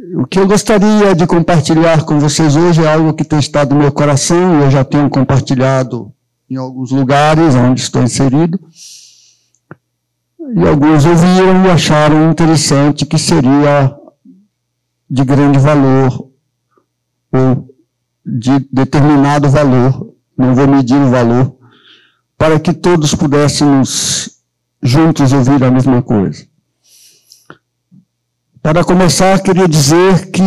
O que eu gostaria de compartilhar com vocês hoje é algo que tem estado no meu coração, e eu já tenho compartilhado em alguns lugares onde estou inserido, e alguns ouviram e acharam interessante, que seria de grande valor, ou de determinado valor, não vou medir o valor, para que todos pudéssemos juntos ouvir a mesma coisa. Para começar, queria dizer que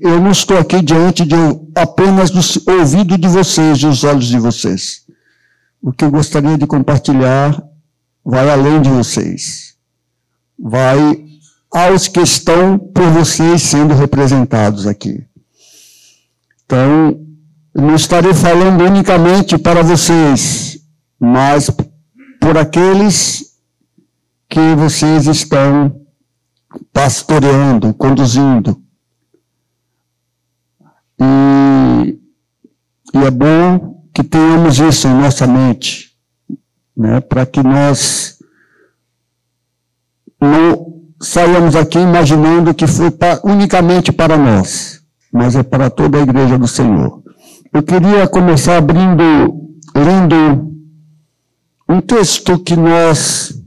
eu não estou aqui diante de apenas do ouvido de vocês, dos olhos de vocês. O que eu gostaria de compartilhar vai além de vocês. Vai aos que estão por vocês sendo representados aqui. Então, não estarei falando unicamente para vocês, mas por aqueles que vocês estão pastoreando, conduzindo. E é bom que tenhamos isso em nossa mente, né, para que nós não saiamos aqui imaginando que foi unicamente para nós, mas é para toda a igreja do Senhor. Eu queria começar lendo um texto que nós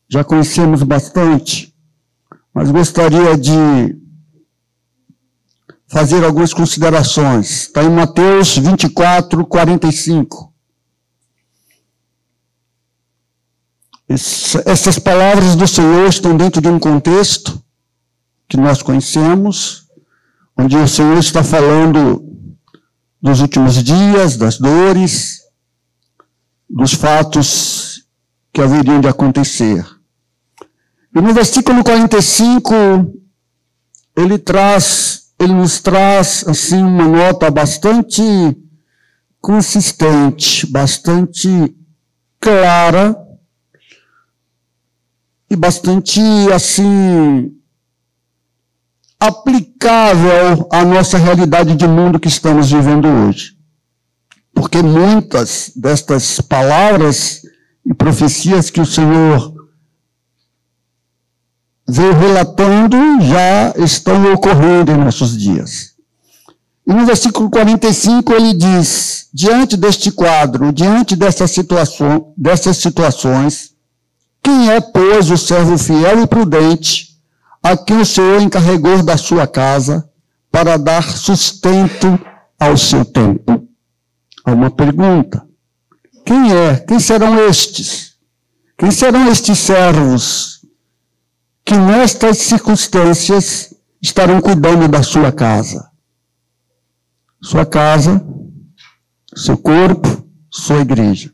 já conhecemos bastante, mas gostaria de fazer algumas considerações. Está em Mateus 24, 45. Essas palavras do Senhor estão dentro de um contexto que nós conhecemos, onde o Senhor está falando dos últimos dias, das dores, dos fatos que haveriam de acontecer. E no versículo 45, ele nos traz assim, uma nota bastante consistente, bastante clara e bastante assim aplicável à nossa realidade de mundo que estamos vivendo hoje. Porque muitas destas palavras e profecias que o Senhor veio relatando já estão ocorrendo em nossos dias. E no versículo 45 ele diz: diante deste quadro, diante dessas situações, quem é, pois, o servo fiel e prudente, a quem o Senhor encarregou da sua casa, para dar sustento ao seu tempo? Há uma pergunta. Quem é? Quem serão estes? Quem serão estes servos que nestas circunstâncias estarão cuidando da sua casa? Sua casa, seu corpo, sua igreja.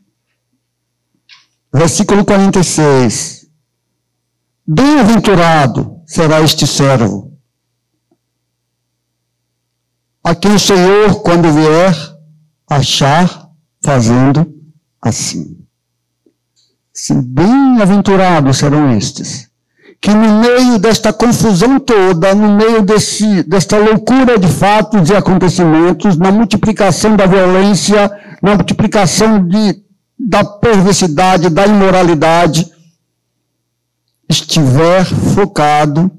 Versículo 46. Bem-aventurado será este servo, a quem o Senhor, quando vier, achar fazendo assim. Sim, bem-aventurados serão estes, que no meio desta confusão toda, no meio desta loucura de fatos e acontecimentos, na multiplicação da violência, na multiplicação da perversidade, da imoralidade, estiver focado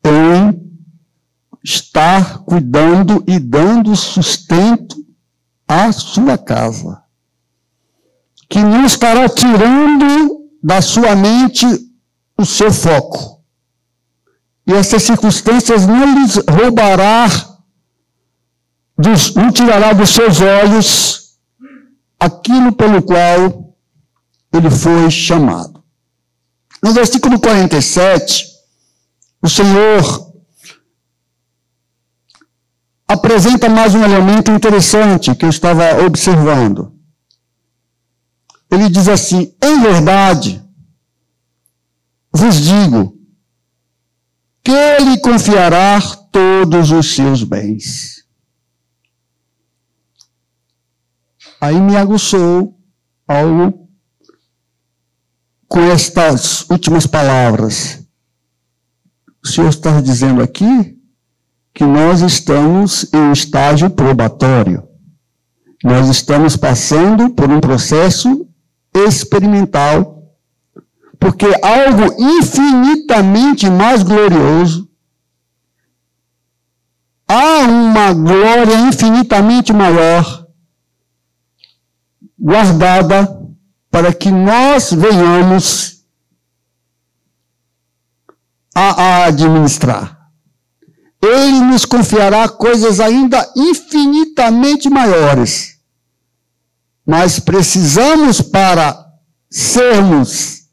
em estar cuidando e dando sustento à sua casa. Que não estará tirando da sua mente o seu foco. E essas circunstâncias não lhes roubará, não tirará dos seus olhos aquilo pelo qual ele foi chamado. No versículo 47, o Senhor apresenta mais um elemento interessante que eu estava observando. Ele diz assim: em verdade, vos digo, que ele confiará todos os seus bens. Aí me aguçou algo com estas últimas palavras. O Senhor está dizendo aqui que nós estamos em um estágio probatório. Nós estamos passando por um processo experimental, porque algo infinitamente mais glorioso há uma glória infinitamente maior guardada para que nós venhamos a administrar. Ele nos confiará coisas ainda infinitamente maiores. Mas precisamos, para sermos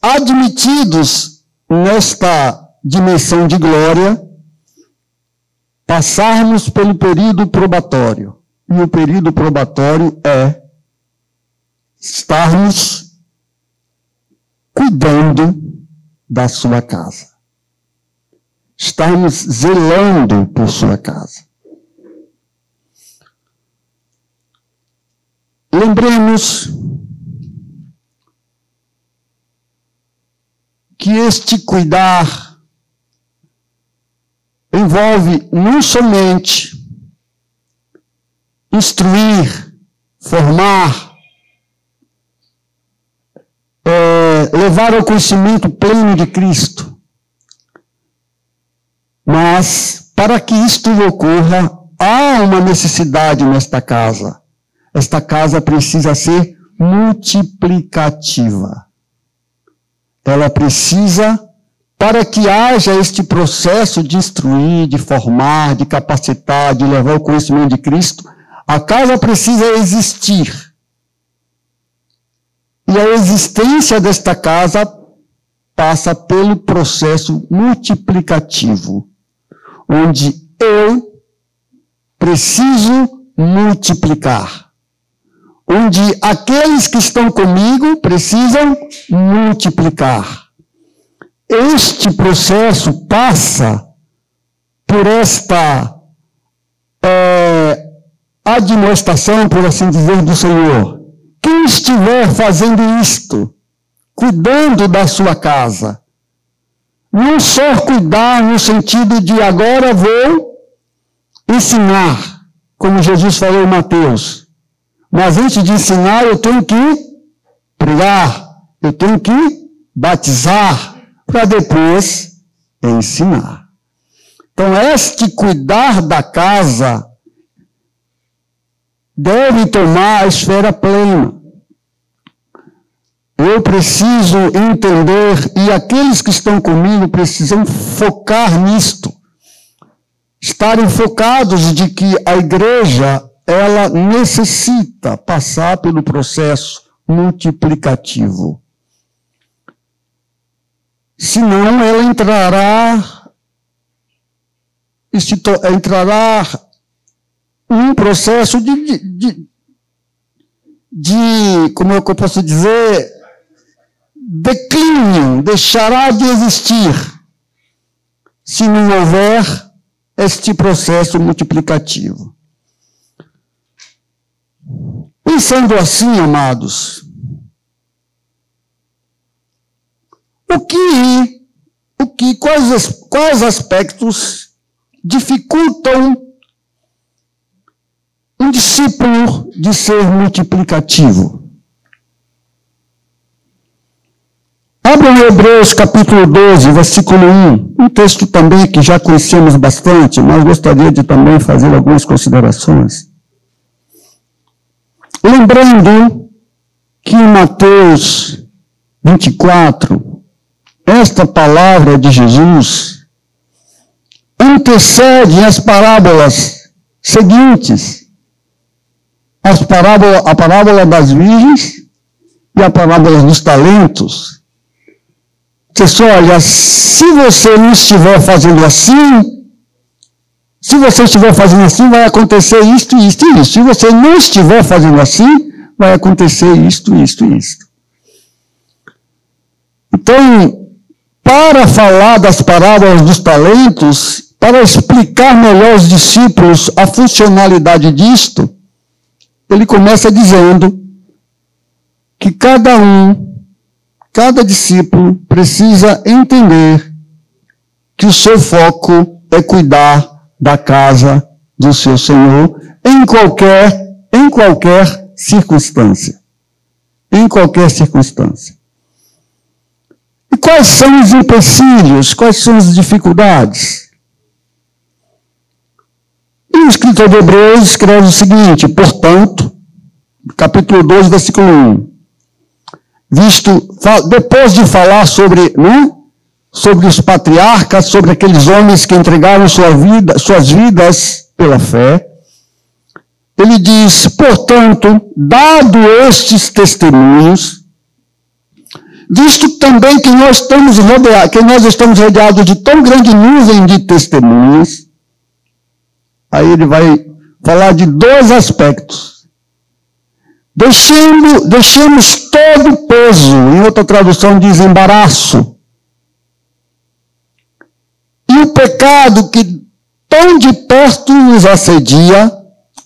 admitidos nesta dimensão de glória, passarmos pelo período probatório. E o período probatório é estarmos cuidando da sua casa. Estarmos zelando por sua casa. Lembremos que este cuidar envolve não somente instruir, formar, levar ao conhecimento pleno de Cristo, mas para que isto ocorra, há uma necessidade nesta casa. Esta casa precisa ser multiplicativa. Ela precisa, para que haja este processo de instruir, de formar, de capacitar, de levar o conhecimento de Cristo, a casa precisa existir. E a existência desta casa passa pelo processo multiplicativo, onde eu preciso multiplicar. Onde aqueles que estão comigo precisam multiplicar. Este processo passa por esta admoestação, por assim dizer, do Senhor. Quem estiver fazendo isto, cuidando da sua casa, não só cuidar no sentido de agora vou ensinar, como Jesus falou em Mateus, mas antes de ensinar eu tenho que pregar, eu tenho que batizar, para depois ensinar. Então, este cuidar da casa deve tomar a esfera plena. Eu preciso entender, e aqueles que estão comigo precisam focar nisto. Estarem focados de que a igreja, ela necessita passar pelo processo multiplicativo. Senão ela entrará num processo de como é que eu posso dizer, declínio, deixará de existir, se não houver este processo multiplicativo. Pensando assim, amados, quais aspectos dificultam um discípulo de ser multiplicativo? Abram Hebreus capítulo 12, versículo 1, um texto também que já conhecemos bastante, mas gostaria de também fazer algumas considerações. Lembrando que em Mateus 24, esta palavra de Jesus antecede as parábolas seguintes, a parábola das virgens e a parábola dos talentos. Você olha, se você não estiver fazendo assim, vai acontecer isto, isto e isso. Se você não estiver fazendo assim, vai acontecer isto, isto e isto. Então, para falar das parábolas dos talentos, para explicar melhor aos discípulos a funcionalidade disto, ele começa dizendo que cada discípulo precisa entender que o seu foco é cuidar da casa do seu Senhor em qualquer circunstância. Em qualquer circunstância. E quais são os empecilhos? Quais são as dificuldades? o escritor de Hebreus escreve o seguinte: portanto, capítulo 12, versículo 1. Depois de falar sobre, sobre os patriarcas, sobre aqueles homens que entregaram suas vidas pela fé, ele diz: portanto, dado estes testemunhos, visto também que nós estamos rodeados de tão grande nuvem de testemunhas, aí ele vai falar de dois aspectos. Deixemos todo o peso, em outra tradução diz embaraço, e o pecado que tão de perto nos assedia,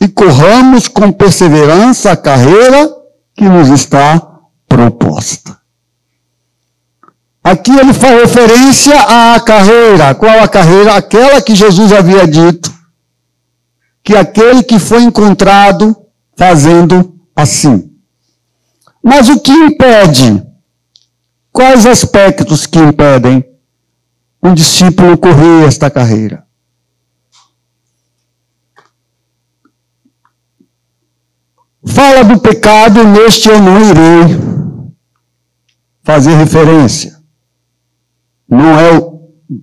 e corramos com perseverança a carreira que nos está proposta. Aqui ele faz referência à carreira. Qual a carreira? Aquela que Jesus havia dito, que aquele que foi encontrado fazendo assim. Mas o que impede? Quais aspectos que impedem um discípulo correr esta carreira? Fala do pecado, neste eu não irei fazer referência. Não é,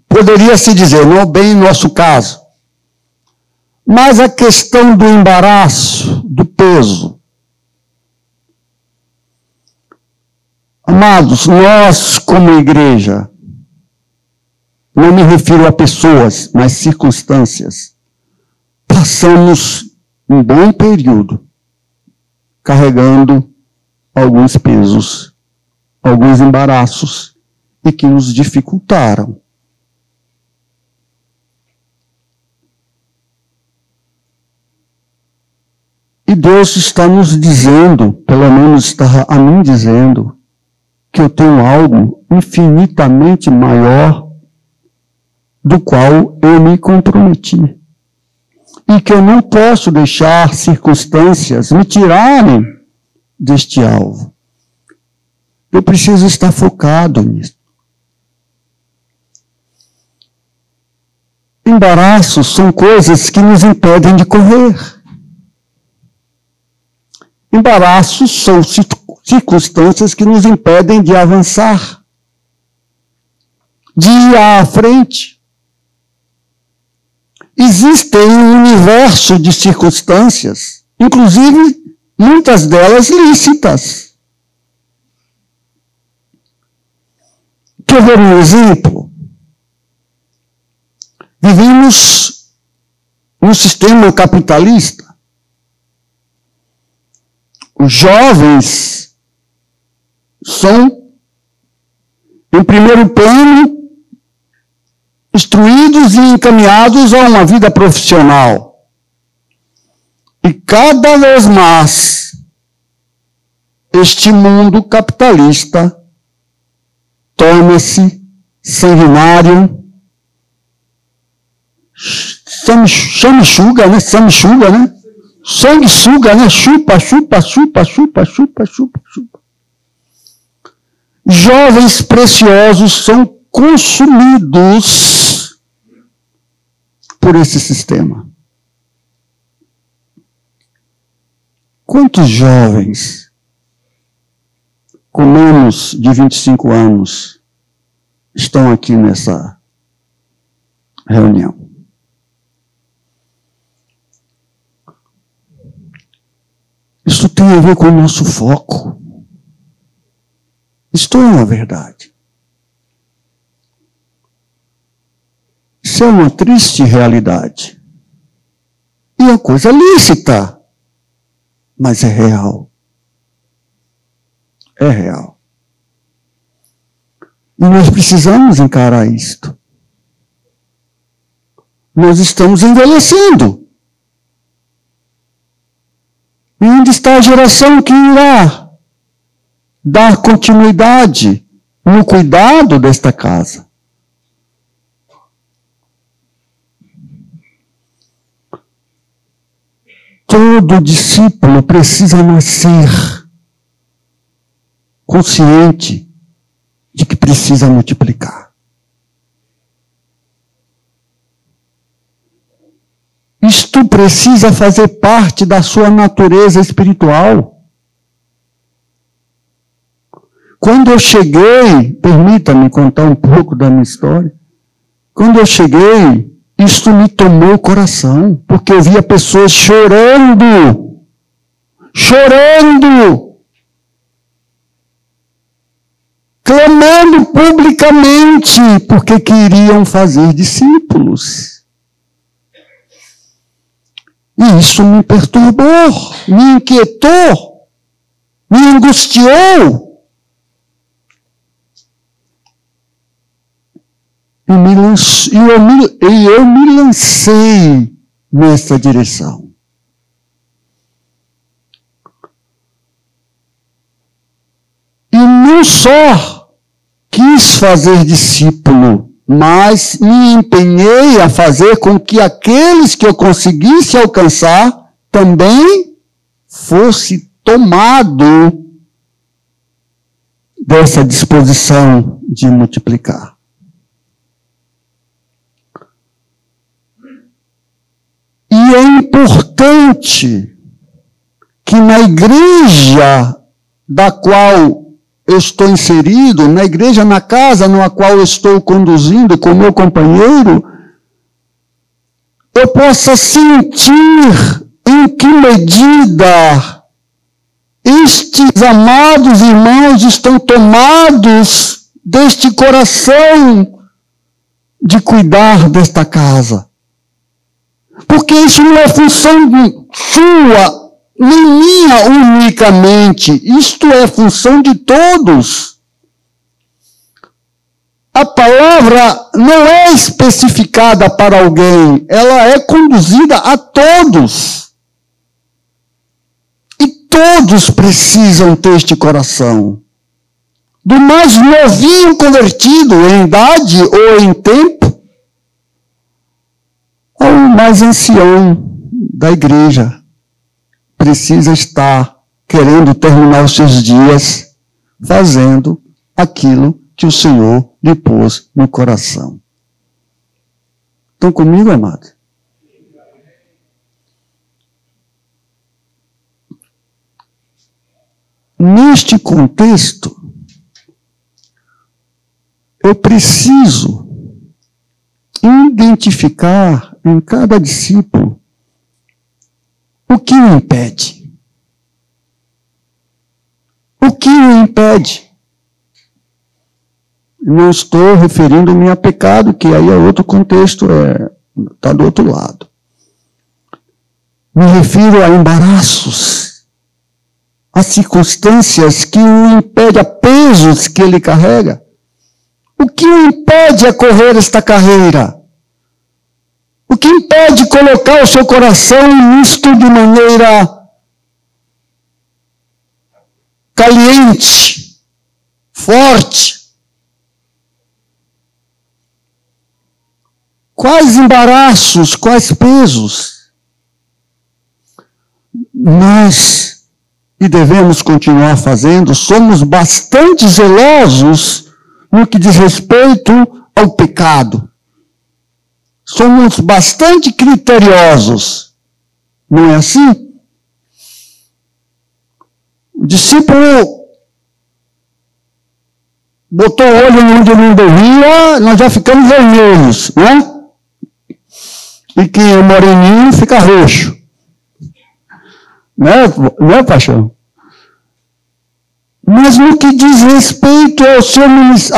poderia se dizer, não é bem nosso caso. Mas a questão do embaraço, do peso. Amados, nós como igreja, não me refiro a pessoas, mas circunstâncias, passamos um bom período carregando alguns pesos, alguns embaraços, e que nos dificultaram. E Deus está nos dizendo, pelo menos está a mim dizendo, que eu tenho algo infinitamente maior do qual eu me comprometi. E que eu não posso deixar circunstâncias me tirarem deste alvo. Eu preciso estar focado nisso. Embaraços são coisas que nos impedem de correr. Embaraços são circunstâncias que nos impedem de avançar, de ir à frente. Existem um universo de circunstâncias, inclusive muitas delas lícitas. Quer ver um exemplo? Vivemos num sistema capitalista. Os jovens são, em primeiro plano, instruídos e encaminhados a uma vida profissional. E cada vez mais, este mundo capitalista torna-se sanguinário, sanguessuga, né? Sanguessuga, né? Chupa. Jovens preciosos são consumidos por esse sistema. Quantos jovens com menos de 25 anos estão aqui nessa reunião? Isso tem a ver com o nosso foco. Isto é uma verdade. Isso é uma triste realidade. E é uma coisa lícita, mas é real. É real. E nós precisamos encarar isto. Nós estamos envelhecendo. E onde está a geração que irá dar continuidade no cuidado desta casa? Todo discípulo precisa nascer consciente de que precisa multiplicar. Isto precisa fazer parte da sua natureza espiritual. Quando eu cheguei, permita-me contar um pouco da minha história. Quando eu cheguei, isto me tomou o coração, porque eu via pessoas chorando, clamando publicamente, porque queriam fazer discípulos. E isso me perturbou, me inquietou, me angustiou. E eu me lancei nessa direção. E não só quis fazer discípulo, mas me empenhei a fazer com que aqueles que eu conseguisse alcançar também fosse tomado dessa disposição de multiplicar. E é importante que na igreja da qual eu estou inserido, na igreja, na casa na qual eu estou conduzindo com meu companheiro, eu possa sentir em que medida estes amados irmãos estão tomados deste coração de cuidar desta casa. Porque isso não é função sua, nem minha unicamente. Isto é função de todos. A palavra não é especificada para alguém, ela é conduzida a todos. E todos precisam ter este coração. Do mais novinho convertido em idade ou em tempo, ao mais ancião da igreja, precisa estar querendo terminar os seus dias fazendo aquilo que o Senhor lhe pôs no coração. Estão comigo, amados? Neste contexto, eu preciso identificar em cada discípulo o que o impede. O que o impede? Não estou referindo-me a pecado, que aí é outro contexto, está do outro lado. Me refiro a embaraços, a circunstâncias que o impedem, a pesos que ele carrega. O que o impede a correr esta carreira? O que impede colocar o seu coração nisto de maneira caliente, forte? Quais embaraços, quais pesos? Nós, e devemos continuar fazendo, somos bastante zelosos no que diz respeito ao pecado. Somos bastante criteriosos. Não é assim? O discípulo botou o olho onde não devia, nós já ficamos vermelhos, né? E que o moreninho fica roxo. Não é, paixão? Mas no que diz respeito à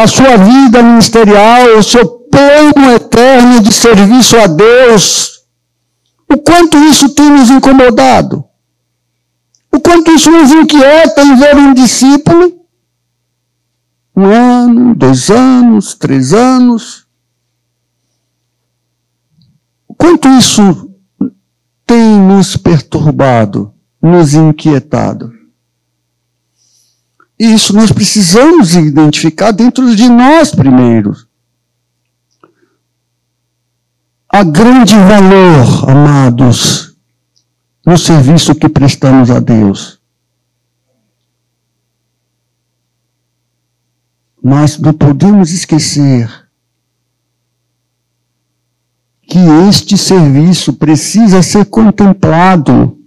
sua vida ministerial, ao seu plano eterno de serviço a Deus, o quanto isso tem nos incomodado? O quanto isso nos inquieta em ver um discípulo, 1 ano, 2 anos, 3 anos, o quanto isso tem nos perturbado, nos inquietado? E isso nós precisamos identificar dentro de nós primeiro. Há grande valor, amados, no serviço que prestamos a Deus. Mas não podemos esquecer que este serviço precisa ser contemplado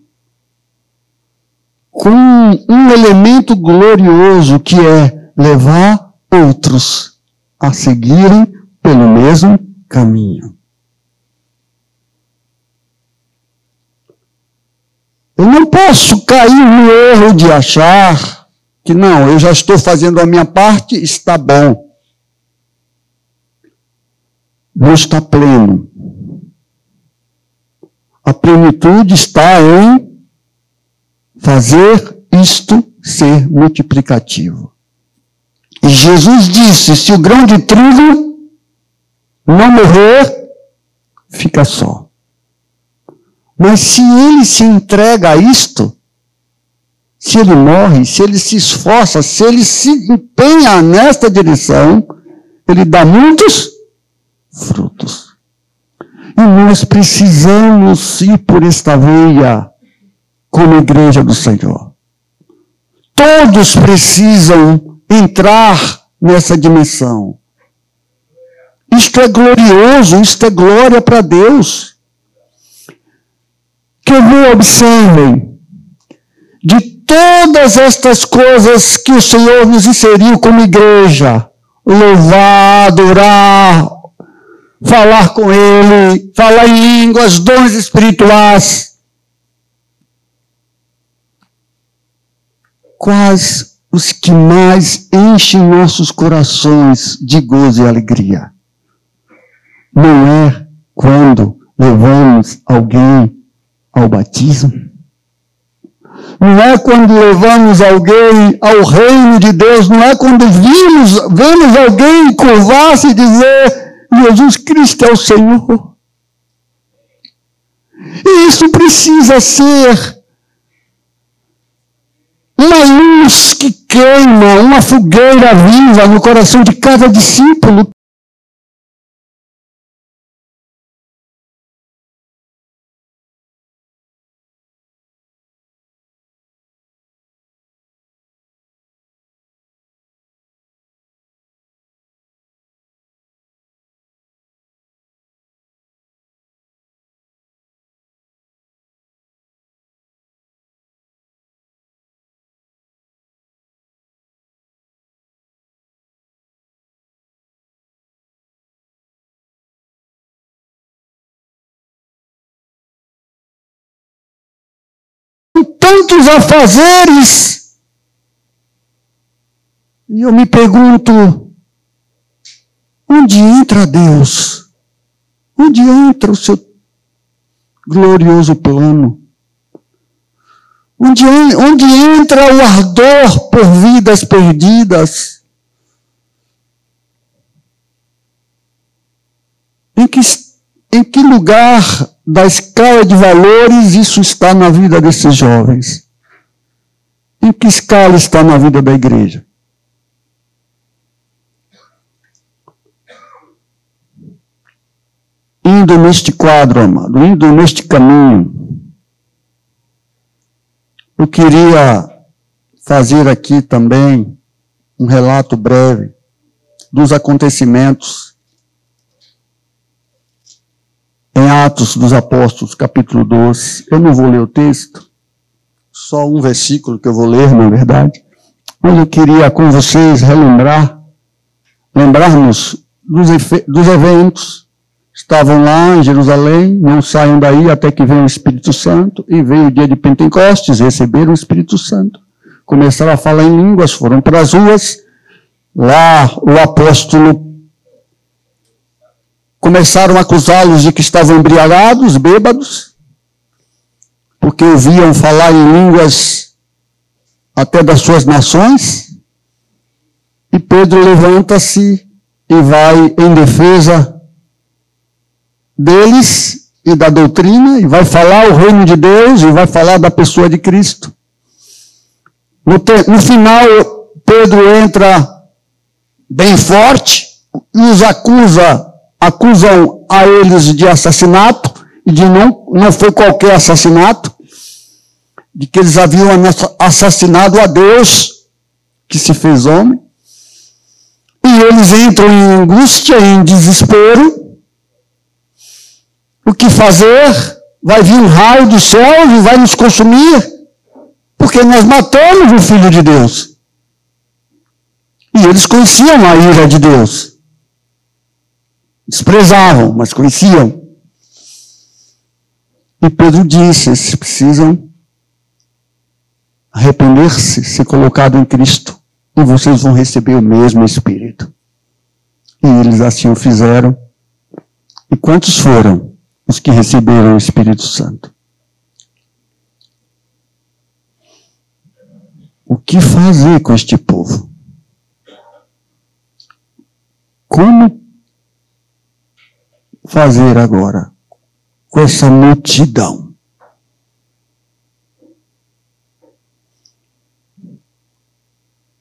com um elemento glorioso, que é levar outros a seguirem pelo mesmo caminho. Eu não posso cair no erro de achar que não, eu já estou fazendo a minha parte, está bom. Não está pleno. A plenitude está em fazer isto ser multiplicativo. E Jesus disse, se o grão de trigo não morrer, fica só. Mas se ele se entrega a isto, se ele morre, se ele se esforça, se ele se empenha nesta direção, ele dá muitos frutos. E nós precisamos ir por esta veia como igreja do Senhor. Todos precisam entrar nessa dimensão. Isto é glorioso, isto é glória para Deus. Que observem, de todas estas coisas que o Senhor nos inseriu como igreja, louvar, adorar, falar com Ele, falar em línguas, dons espirituais, quais os que mais enchem nossos corações de gozo e alegria? Não é quando levamos alguém ao batismo? Não é quando levamos alguém ao reino de Deus? Não é quando vemos alguém curvar-se e dizer, Jesus Cristo é o Senhor? E isso precisa ser uma luz que queima, uma fogueira viva no coração de cada discípulo. Tantos afazeres. E eu me pergunto, onde entra Deus? Onde entra o seu glorioso plano? Onde entra o ardor por vidas perdidas? Em que lugar da escala de valores isso está na vida desses jovens? Em que escala está na vida da igreja? Indo neste quadro, amado, indo neste caminho, eu queria fazer aqui também um relato breve dos acontecimentos em Atos dos Apóstolos, capítulo 12. Eu não vou ler o texto, só um versículo que eu vou ler, na verdade. Mas eu queria com vocês lembrarmos dos eventos. Estavam lá em Jerusalém, não saiam daí até que venha o Espírito Santo, e veio o dia de Pentecostes, receberam o Espírito Santo. Começaram a falar em línguas, foram para as ruas. Lá o apóstolo começaram a acusá-los de que estavam embriagados, bêbados, porque ouviam falar em línguas até das suas nações. E Pedro levanta-se e vai em defesa deles e da doutrina, e vai falar o reino de Deus, e vai falar da pessoa de Cristo. No final, Pedro entra bem forte e os acusam a eles de assassinato, e de não foi qualquer assassinato, de que eles haviam assassinado a Deus, que se fez homem. E eles entram em angústia, em desespero, o que fazer? Vai vir um raio do céu e vai nos consumir? Porque nós matamos o Filho de Deus. E eles conheciam a ira de Deus. Desprezavam, mas conheciam. E Pedro disse, eles precisam arrepender-se, ser colocado em Cristo, e vocês vão receber o mesmo Espírito. E eles assim o fizeram. E quantos foram os que receberam o Espírito Santo? O que fazer com este povo? Como fazer agora com essa multidão?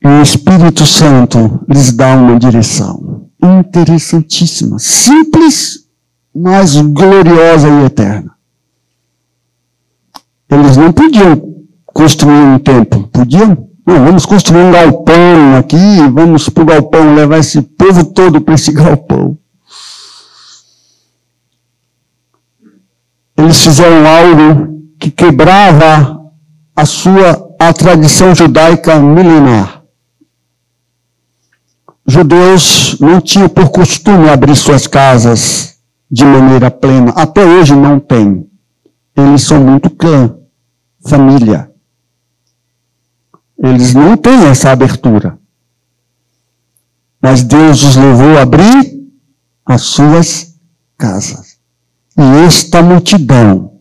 E o Espírito Santo lhes dá uma direção interessantíssima, simples, mas gloriosa e eterna. Eles não podiam construir um templo, podiam? Não, vamos construir um galpão aqui, vamos para o galpão levar esse povo todo para esse galpão. Eles fizeram algo que quebrava a tradição judaica milenar. Judeus não tinham por costume abrir suas casas de maneira plena. Até hoje não tem. Eles são muito clã, família. Eles não têm essa abertura. Mas Deus os levou a abrir as suas casas. E esta multidão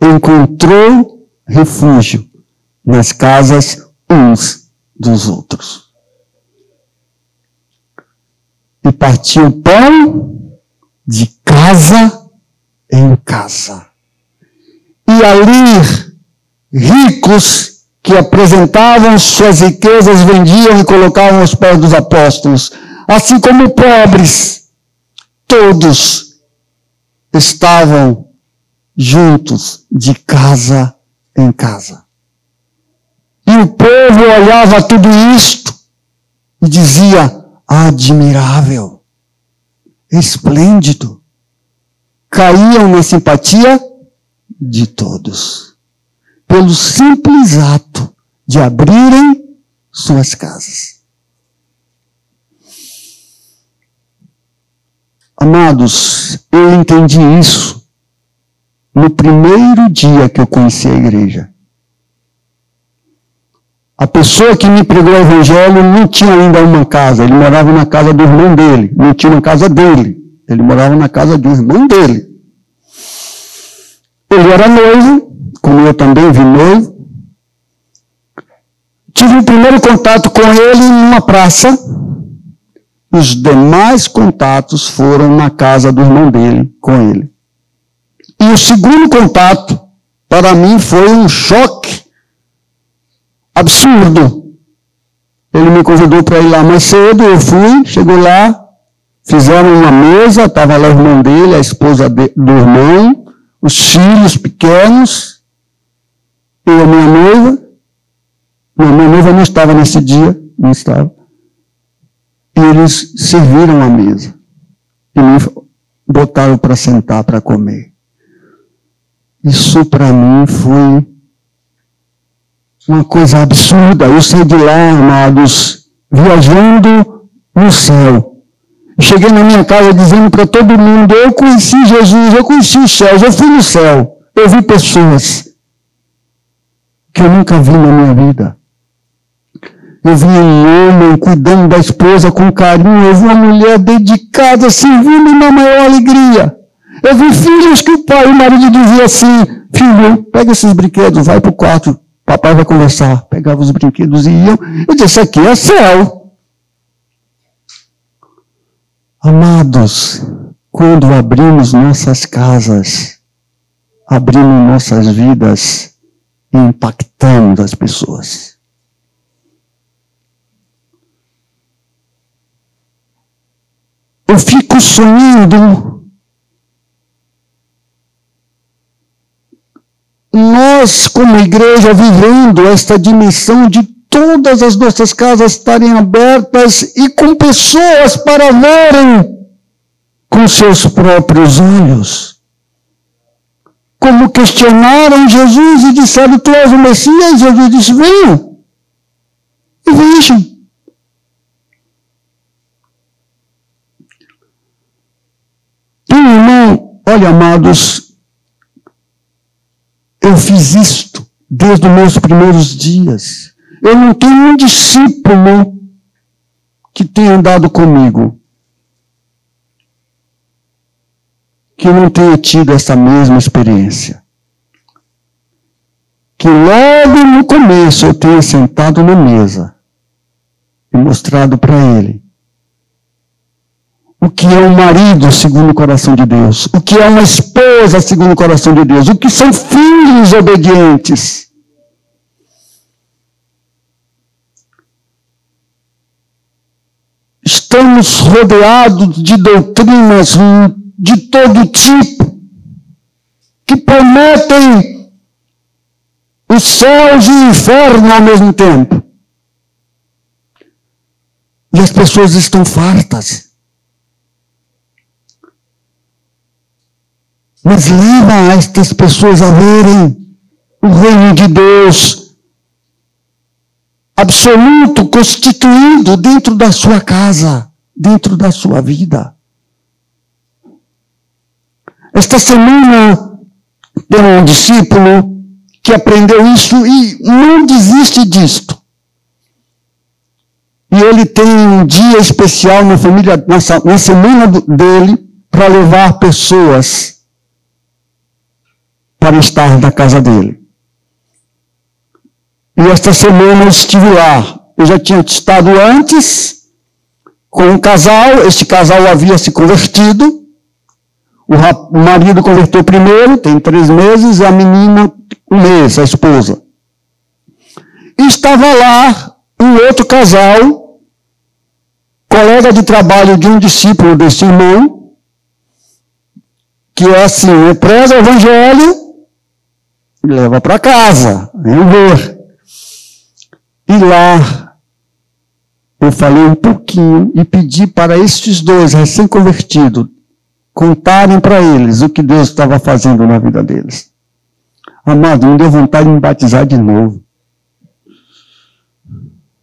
encontrou refúgio nas casas uns dos outros. E partiu pão de casa em casa. E ali, ricos que apresentavam suas riquezas, vendiam e colocavam aos pés dos apóstolos. Assim como pobres, todos estavam juntos, de casa em casa. E o povo olhava tudo isto e dizia: admirável, esplêndido. Caíam na simpatia de todos, pelo simples ato de abrirem suas casas. Amados, eu entendi isso no primeiro dia que eu conheci a igreja. A pessoa que me pregou o evangelho não tinha ainda uma casa, ele morava na casa do irmão dele, não tinha uma casa dele, ele morava na casa do irmão dele. Ele era noivo, como eu também vi noivo. Tive o primeiro contato com ele numa praça. Os demais contatos foram na casa do irmão dele, com ele. E o segundo contato, para mim, foi um choque absurdo. Ele me convidou para ir lá mais cedo, eu fui, chegou lá, fizeram uma mesa, estava lá o irmão dele, a esposa do irmão, os filhos pequenos, e a minha noiva. Minha noiva não estava nesse dia, não estava. E eles serviram a mesa. E me botaram para sentar, para comer. Isso para mim foi uma coisa absurda. Eu saí de lá, amados, viajando no céu. Cheguei na minha casa dizendo para todo mundo: eu conheci Jesus, eu conheci os céus, eu fui no céu. Eu vi pessoas que eu nunca vi na minha vida. Eu vi um homem cuidando da esposa com carinho. Eu vi uma mulher dedicada, servindo na maior alegria. Eu vi filhos que o pai e o marido dizia assim: filho, pega esses brinquedos, vai para o quarto, papai vai conversar. Pegava os brinquedos e iam. Eu disse: aqui é céu. Amados, quando abrimos nossas casas, abrimos nossas vidas e impactamos as pessoas. Eu fico sonhando nós, como igreja, vivendo esta dimensão de todas as nossas casas estarem abertas e com pessoas para verem com seus próprios olhos como questionaram Jesus e disseram, tu és o Messias? Jesus disse, venham e vejam. Meu irmão, olha, amados, eu fiz isto desde os meus primeiros dias. Eu não tenho um discípulo que tenha andado comigo que não tenha tido essa mesma experiência. Que logo no começo eu tenha sentado na mesa e mostrado para ele o que é um marido segundo o coração de Deus, o que é uma esposa segundo o coração de Deus, o que são filhos obedientes. Estamos rodeados de doutrinas de todo tipo, que prometem os céus e o inferno ao mesmo tempo. E as pessoas estão fartas. Mas leva estas pessoas a verem o reino de Deus absoluto, constituído dentro da sua casa, dentro da sua vida. Esta semana tem um discípulo que aprendeu isso e não desiste disto. E ele tem um dia especial na família, na semana dele, para levar pessoas para estar na casa dele. E esta semana eu estive lá. Eu já tinha estado antes com um casal. Este casal havia se convertido. O marido converteu primeiro, tem 3 meses, e a menina 1 mês, a esposa. E estava lá um outro casal, colega de trabalho de um discípulo desse irmão, que é assim, preza o evangelho e leva para casa, vem ver. E lá eu falei um pouquinho e pedi para estes 2 recém-convertidos contarem para eles o que Deus estava fazendo na vida deles. Amado, me deu vontade de me batizar de novo.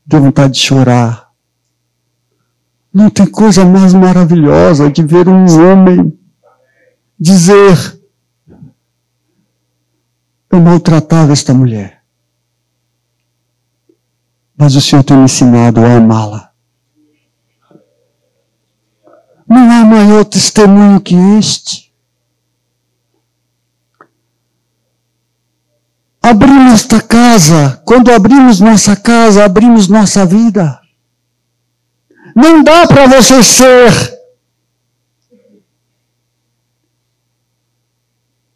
Deu vontade de chorar. Não tem coisa mais maravilhosa de ver um homem dizer: eu maltratava esta mulher, mas o Senhor tem me ensinado a amá-la. Não há maior testemunho que este. Abrimos esta casa, quando abrimos nossa casa, abrimos nossa vida. Não dá para você ser.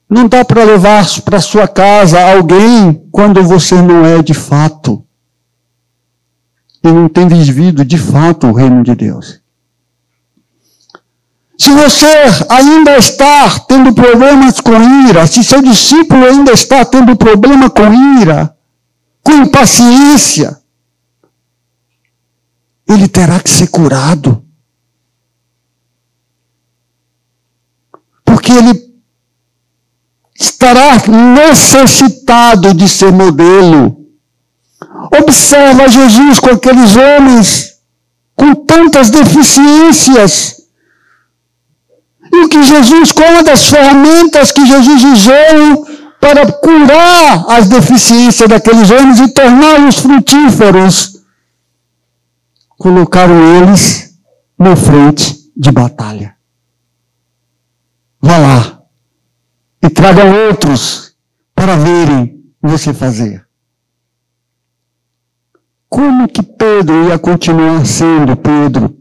Não dá para levar para sua casa alguém quando você não é de fato. E não tem vivido de fato o reino de Deus. Se você ainda está tendo problemas com ira, se seu discípulo ainda está tendo problema com ira, com impaciência, ele terá que ser curado. Porque ele estará necessitado de ser modelo. Observa Jesus com aqueles homens com tantas deficiências. E o que Jesus, qual uma das ferramentas que Jesus usou para curar as deficiências daqueles homens e torná-los frutíferos? Colocaram eles na frente de batalha. Vá lá e tragam outros para verem você fazer. Como que Pedro ia continuar sendo Pedro?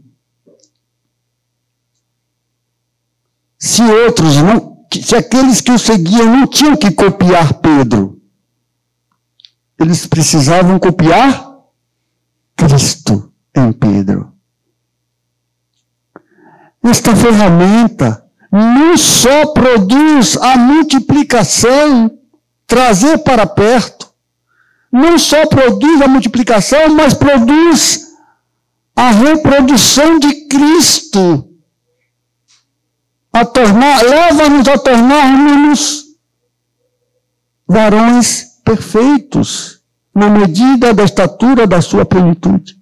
Se outros não, se aqueles que o seguiam não tinham que copiar Pedro, eles precisavam copiar Cristo em Pedro. Esta ferramenta não só produz a multiplicação, trazer para perto, não só produz a multiplicação, mas produz a reprodução de Cristo. Leva-nos a tornarmos varões perfeitos, na medida da estatura da sua plenitude.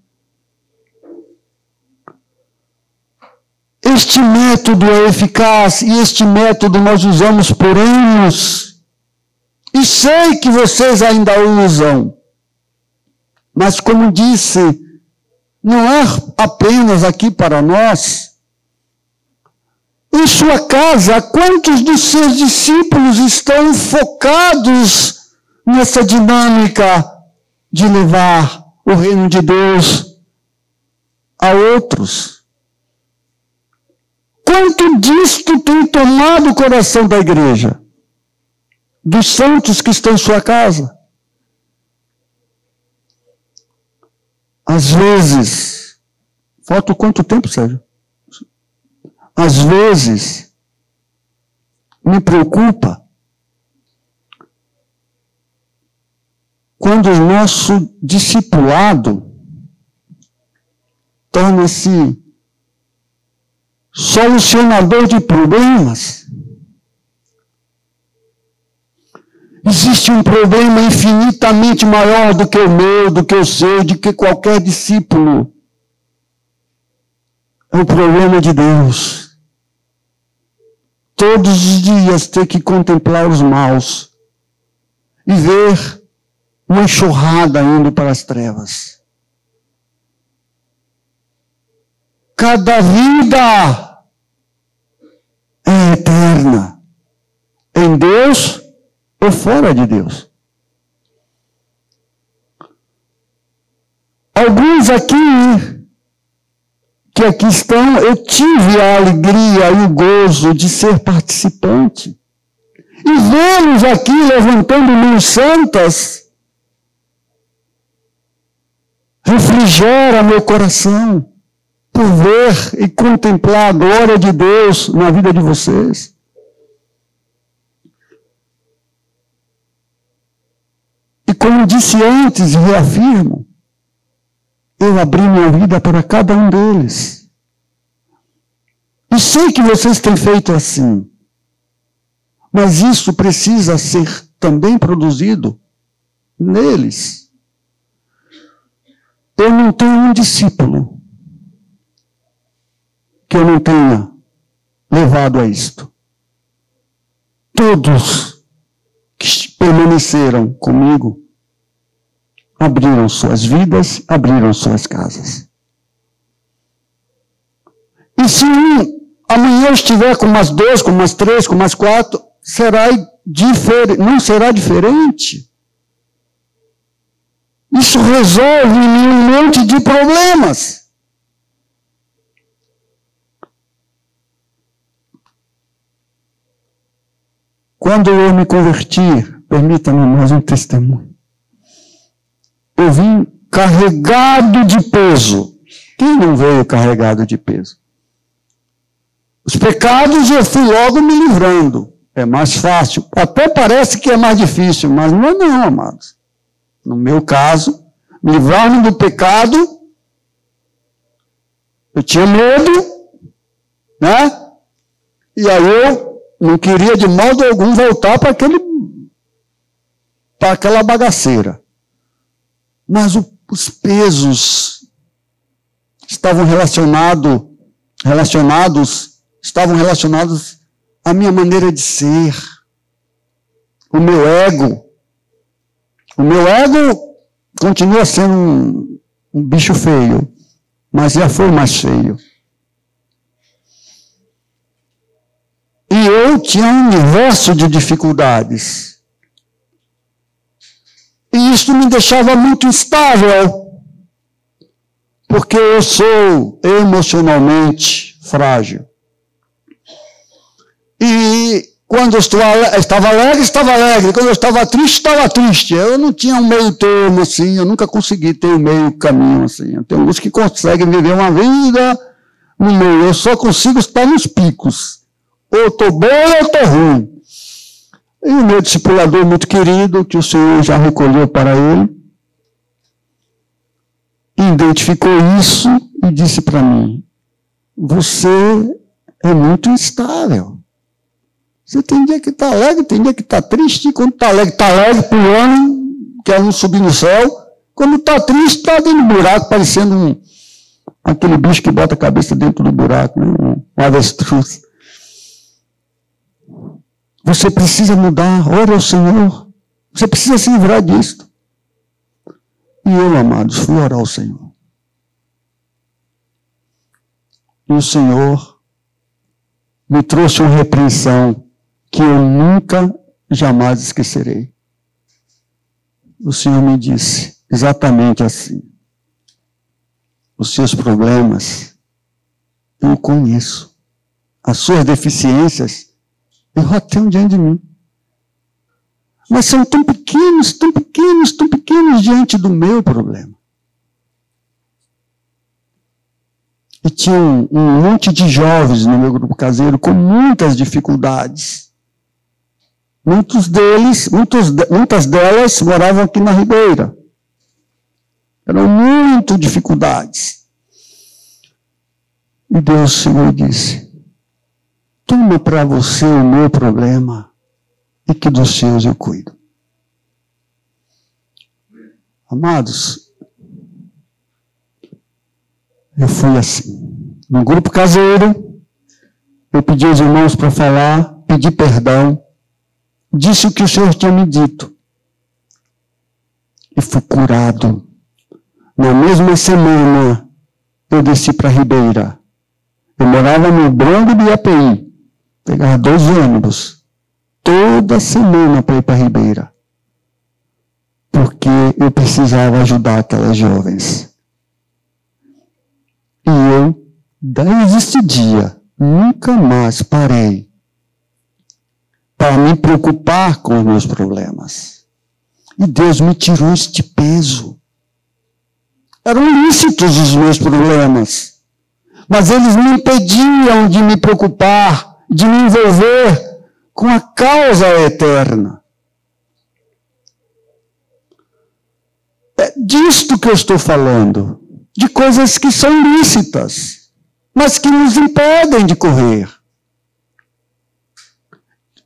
Este método é eficaz e este método nós usamos por anos. E sei que vocês ainda usam. Mas como disse, não é apenas aqui para nós. Em sua casa, quantos dos seus discípulos estão focados nessa dinâmica de levar o reino de Deus a outros? Quanto disto tem tomado o coração da igreja? Dos santos que estão em sua casa? Às vezes, falta quanto tempo, Sérgio? Às vezes, me preocupa quando o nosso discipulado torna-se solucionador de problemas. Existe um problema infinitamente maior do que o meu, do que o seu, de que qualquer discípulo. É o problema de Deus. Todos os dias ter que contemplar os maus e ver uma enxurrada indo para as trevas. Cada vida é eterna. Em Deus ou fora de Deus. Alguns que aqui estão, eu tive a alegria e o gozo de ser participante. E vê-los aqui levantando mãos santas, refrigera meu coração por ver e contemplar a glória de Deus na vida de vocês. E como disse antes e reafirmo, eu abri minha vida para cada um deles. E sei que vocês têm feito assim. Mas isso precisa ser também produzido neles. Eu não tenho um discípulo que eu não tenha levado a isto. Todos que permaneceram comigo abriram suas vidas, abriram suas casas. E se amanhã eu estiver com umas 2, com umas 3, com umas 4, não será diferente. Isso resolve um monte de problemas. Quando eu me converti, permita-me mais um testemunho. Eu vim carregado de peso. Quem não veio carregado de peso? Os pecados eu fui logo me livrando. É mais fácil. Até parece que é mais difícil, mas não é não, amados. No meu caso, livrar-me do pecado, eu tinha medo, né? E aí eu não queria de modo algum voltar para aquela bagaceira. Mas os pesos estavam relacionados à minha maneira de ser, o meu ego. O meu ego continua sendo um bicho feio, mas já foi mais feio. E eu tinha um universo de dificuldades. E isso me deixava muito instável, porque eu sou emocionalmente frágil. E quando eu estava alegre. Quando eu estava triste. Eu não tinha um meio termo assim, eu nunca consegui ter um meio caminho assim. Tem alguns que conseguem viver uma vida no meio. Eu só consigo estar nos picos. Ou estou bom ou estou ruim. E o meu discipulador muito querido, que o Senhor já recolheu para ele, identificou isso e disse para mim: você é muito instável. Você tem dia que está alegre, tem dia que está triste. E quando está alegre pulando, querendo subir no céu. Quando está triste, está dentro do buraco, parecendo aquele bicho que bota a cabeça dentro do buraco, né? Um avestruz. Você precisa mudar, ore ao Senhor. Você precisa se livrar disto. E eu, amados, fui orar ao Senhor. E o Senhor me trouxe uma repreensão que eu nunca, jamais esquecerei. O Senhor me disse exatamente assim: os seus problemas eu conheço. As suas deficiências eu já tenho diante de mim. Mas são tão pequenos, tão pequenos, tão pequenos diante do meu problema. E tinha um monte de jovens no meu grupo caseiro com muitas dificuldades. Muitas delas moravam aqui na Ribeira. Eram muito dificuldades. E Deus chegou e disse: toma para você o meu problema e que dos seus eu cuido. Amados, eu fui assim. No grupo caseiro, eu pedi aos irmãos para falar, pedi perdão, disse o que o Senhor tinha me dito. E fui curado. Na mesma semana, eu desci para a Ribeira. Eu morava no Branco do IAPI. Pegava 2 ônibus. Toda semana para ir para a Ribeira. Porque eu precisava ajudar aquelas jovens. E eu, desde esse dia, nunca mais parei para me preocupar com os meus problemas. E Deus me tirou este peso. Eram lícitos os meus problemas, mas eles me impediam de me preocupar, de me envolver com a causa eterna. É disto que eu estou falando. De coisas que são lícitas, mas que nos impedem de correr.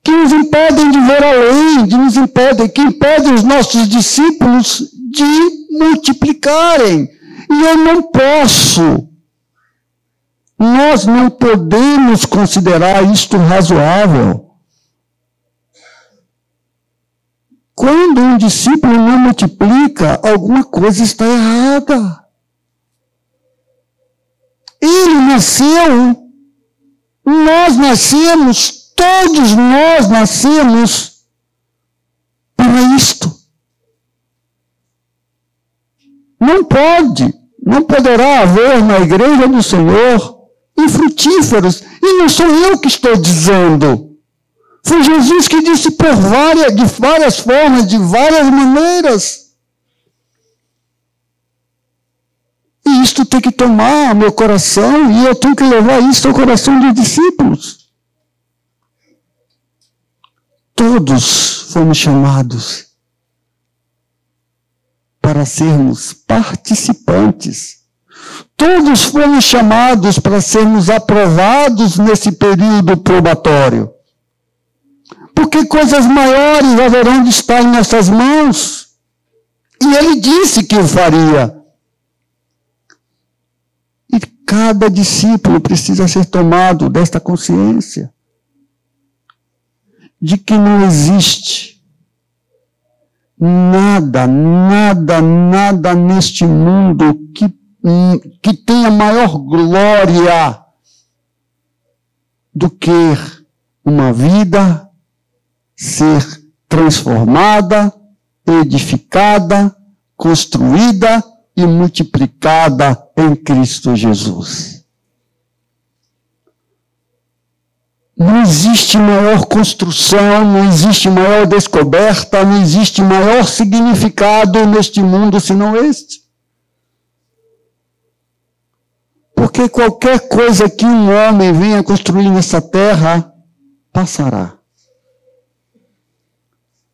Que nos impedem de ver além, que impedem os nossos discípulos de multiplicarem. E eu não posso. Nós não podemos considerar isto razoável. Quando um discípulo não multiplica, alguma coisa está errada. Ele nasceu, nós nascemos, todos nós nascemos para isto. Não poderá haver na igreja do Senhor infrutíferos. E não sou eu que estou dizendo. Foi Jesus que disse de várias formas, de várias maneiras. E isto tem que tomar meu coração, e eu tenho que levar isso ao coração dos discípulos. Todos fomos chamados para sermos participantes. Todos fomos chamados para sermos aprovados nesse período probatório. Porque coisas maiores haverão de estar em nossas mãos. E ele disse que o faria. E cada discípulo precisa ser tomado desta consciência de que não existe nada neste mundo que tenha maior glória do que uma vida ser transformada, edificada, construída e multiplicada em Cristo Jesus. Não existe maior construção, não existe maior descoberta, não existe maior significado neste mundo senão este. Porque qualquer coisa que um homem venha construir nessa terra, passará.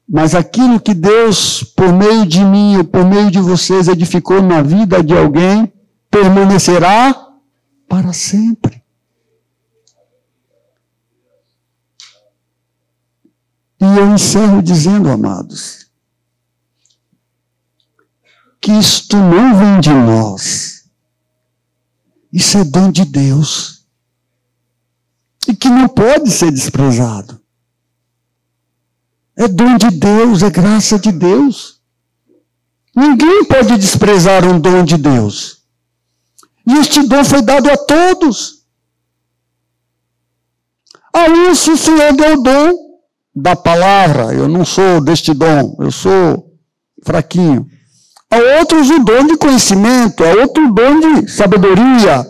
Mas aquilo que Deus, por meio de mim ou por meio de vocês, edificou na vida de alguém, permanecerá para sempre. E eu encerro dizendo, amados, que isto não vem de nós. Isso é dom de Deus. E que não pode ser desprezado. É dom de Deus, é graça de Deus. Ninguém pode desprezar um dom de Deus. E este dom foi dado a todos. A uns o Senhor deu o dom da palavra. Eu não sou deste dom, eu sou fraquinho. A outros o dom de conhecimento, a outro o dom de sabedoria,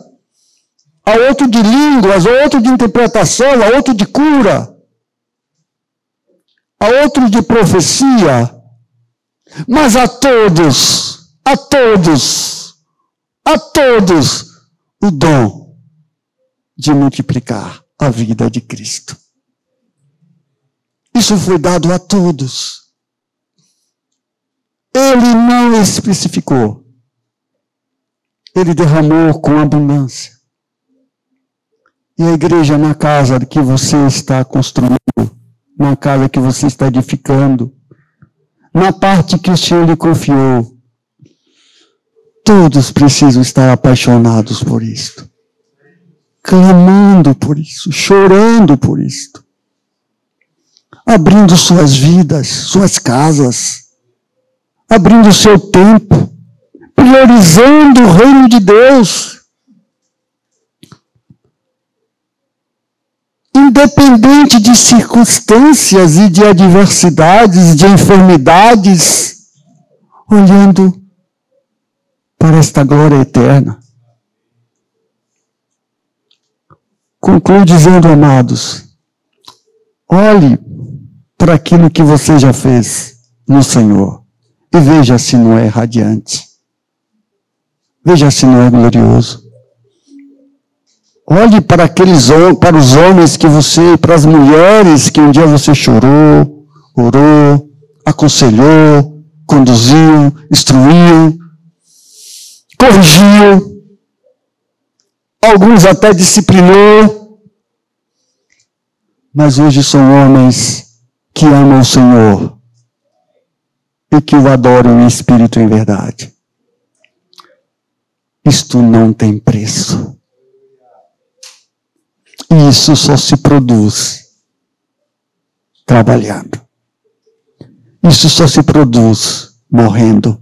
a outro de línguas, a outro de interpretação, a outro de cura, a outro de profecia. Mas a todos o dom de multiplicar a vida de Cristo. Isso foi dado a todos. Ele não especificou. Ele derramou com abundância. E a igreja na casa que você está construindo, na casa que você está edificando, na parte que o Senhor lhe confiou, todos precisam estar apaixonados por isto, clamando por isso, chorando por isto, abrindo suas vidas, suas casas, abrindo seu tempo, priorizando o reino de Deus. Independente de circunstâncias e de adversidades, de enfermidades, olhando para esta glória eterna. Concluo dizendo, amados, olhe para aquilo que você já fez no Senhor e veja se não é radiante. Veja se não é glorioso. Olhe para para os homens que você, para as mulheres que um dia você chorou, orou, aconselhou, conduziu, instruiu, corrigiu, alguns até disciplinou, mas hoje são homens que amam o Senhor e que o adoram em espírito e em verdade. Isto não tem preço. E isso só se produz trabalhando. Isso só se produz morrendo.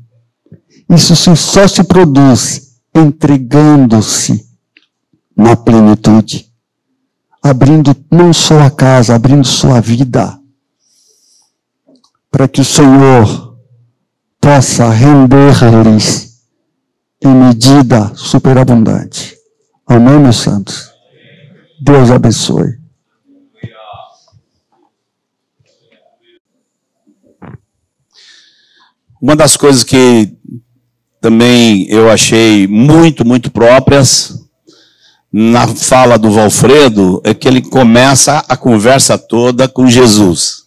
Isso só se produz entregando-se na plenitude. Abrindo não só a casa, abrindo sua vida. Para que o Senhor possa render-lhes em medida superabundante. Amém, meus santos? Deus abençoe. Uma das coisas que também eu achei muito, muito próprias na fala do Valfredo é que ele começa a conversa toda com Jesus.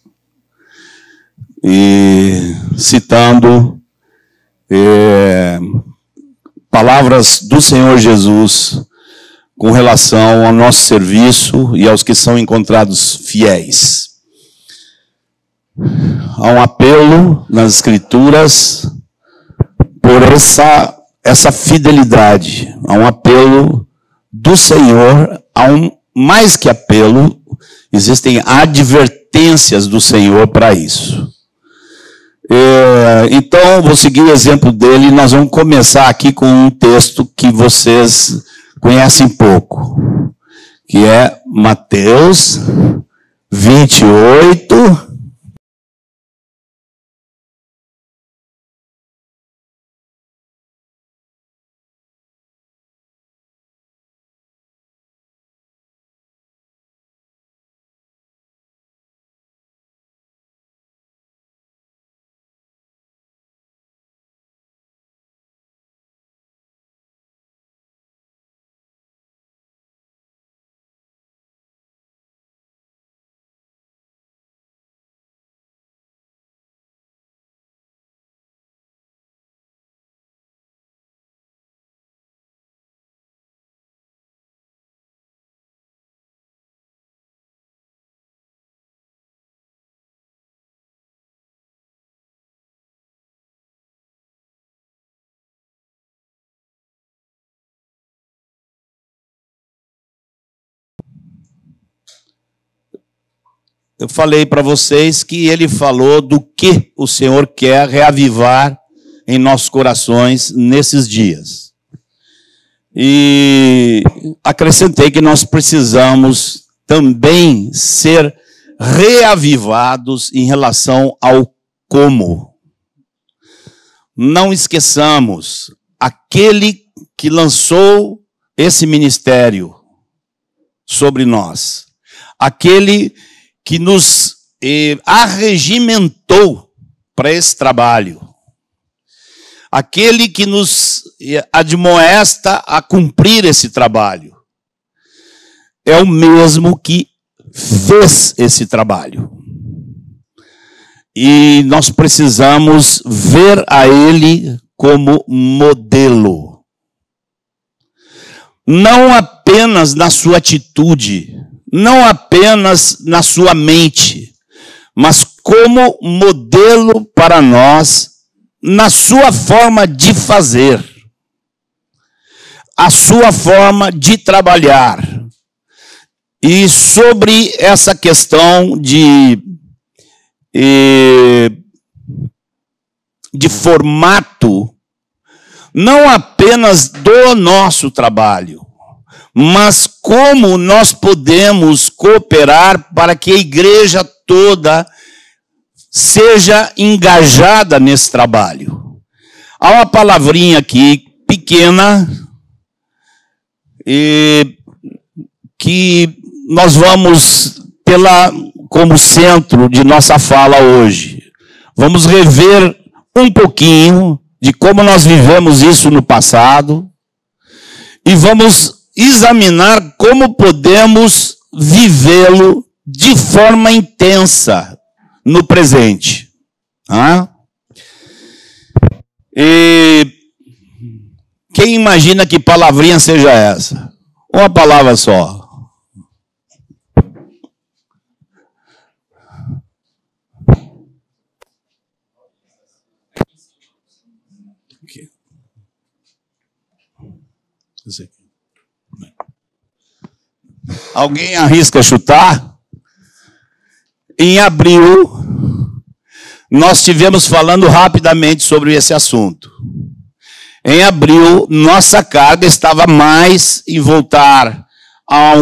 E citando palavras do Senhor Jesus com relação ao nosso serviço e aos que são encontrados fiéis. Há um apelo nas Escrituras por essa fidelidade. Há um apelo do Senhor, mais que apelo, existem advertências do Senhor para isso. Então, vou seguir o exemplo dele e nós vamos começar aqui com um texto que vocês conhecem pouco, que é Mateus 28, eu falei para vocês que ele falou do que o Senhor quer reavivar em nossos corações nesses dias. E acrescentei que nós precisamos também ser reavivados em relação ao como. Não esqueçamos, aquele que lançou esse ministério sobre nós, aquele que nos arregimentou para esse trabalho, aquele que nos admoesta a cumprir esse trabalho, é o mesmo que fez esse trabalho. E nós precisamos ver a ele como modelo. Não apenas na sua atitude, não apenas na sua mente, mas como modelo para nós, na sua forma de fazer, a sua forma de trabalhar. E sobre essa questão de formato, não apenas do nosso trabalho, mas como nós podemos cooperar para que a igreja toda seja engajada nesse trabalho. Há uma palavrinha aqui pequena que nós vamos tê-la como centro de nossa fala hoje. Vamos rever um pouquinho de como nós vivemos isso no passado e vamos examinar como podemos vivê-lo de forma intensa no presente. E quem imagina que palavrinha seja essa? Uma palavra só. Alguém arrisca chutar? Em abril, nós estivemos falando rapidamente sobre esse assunto. Em abril, nossa carga estava mais em voltar a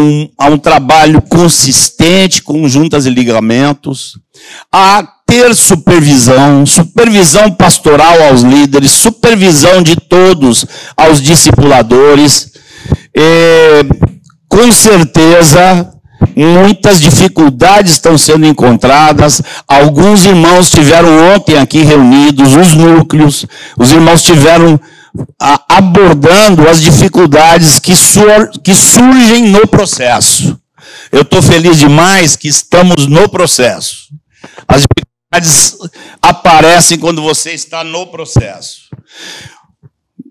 um trabalho consistente com juntas e ligamentos, a ter supervisão pastoral aos líderes, supervisão de todos aos discipuladores. Com certeza, muitas dificuldades estão sendo encontradas. Alguns irmãos estiveram ontem aqui reunidos, os núcleos, os irmãos estiveram abordando as dificuldades que surgem no processo. Eu estou feliz demais que estamos no processo. As dificuldades aparecem quando você está no processo.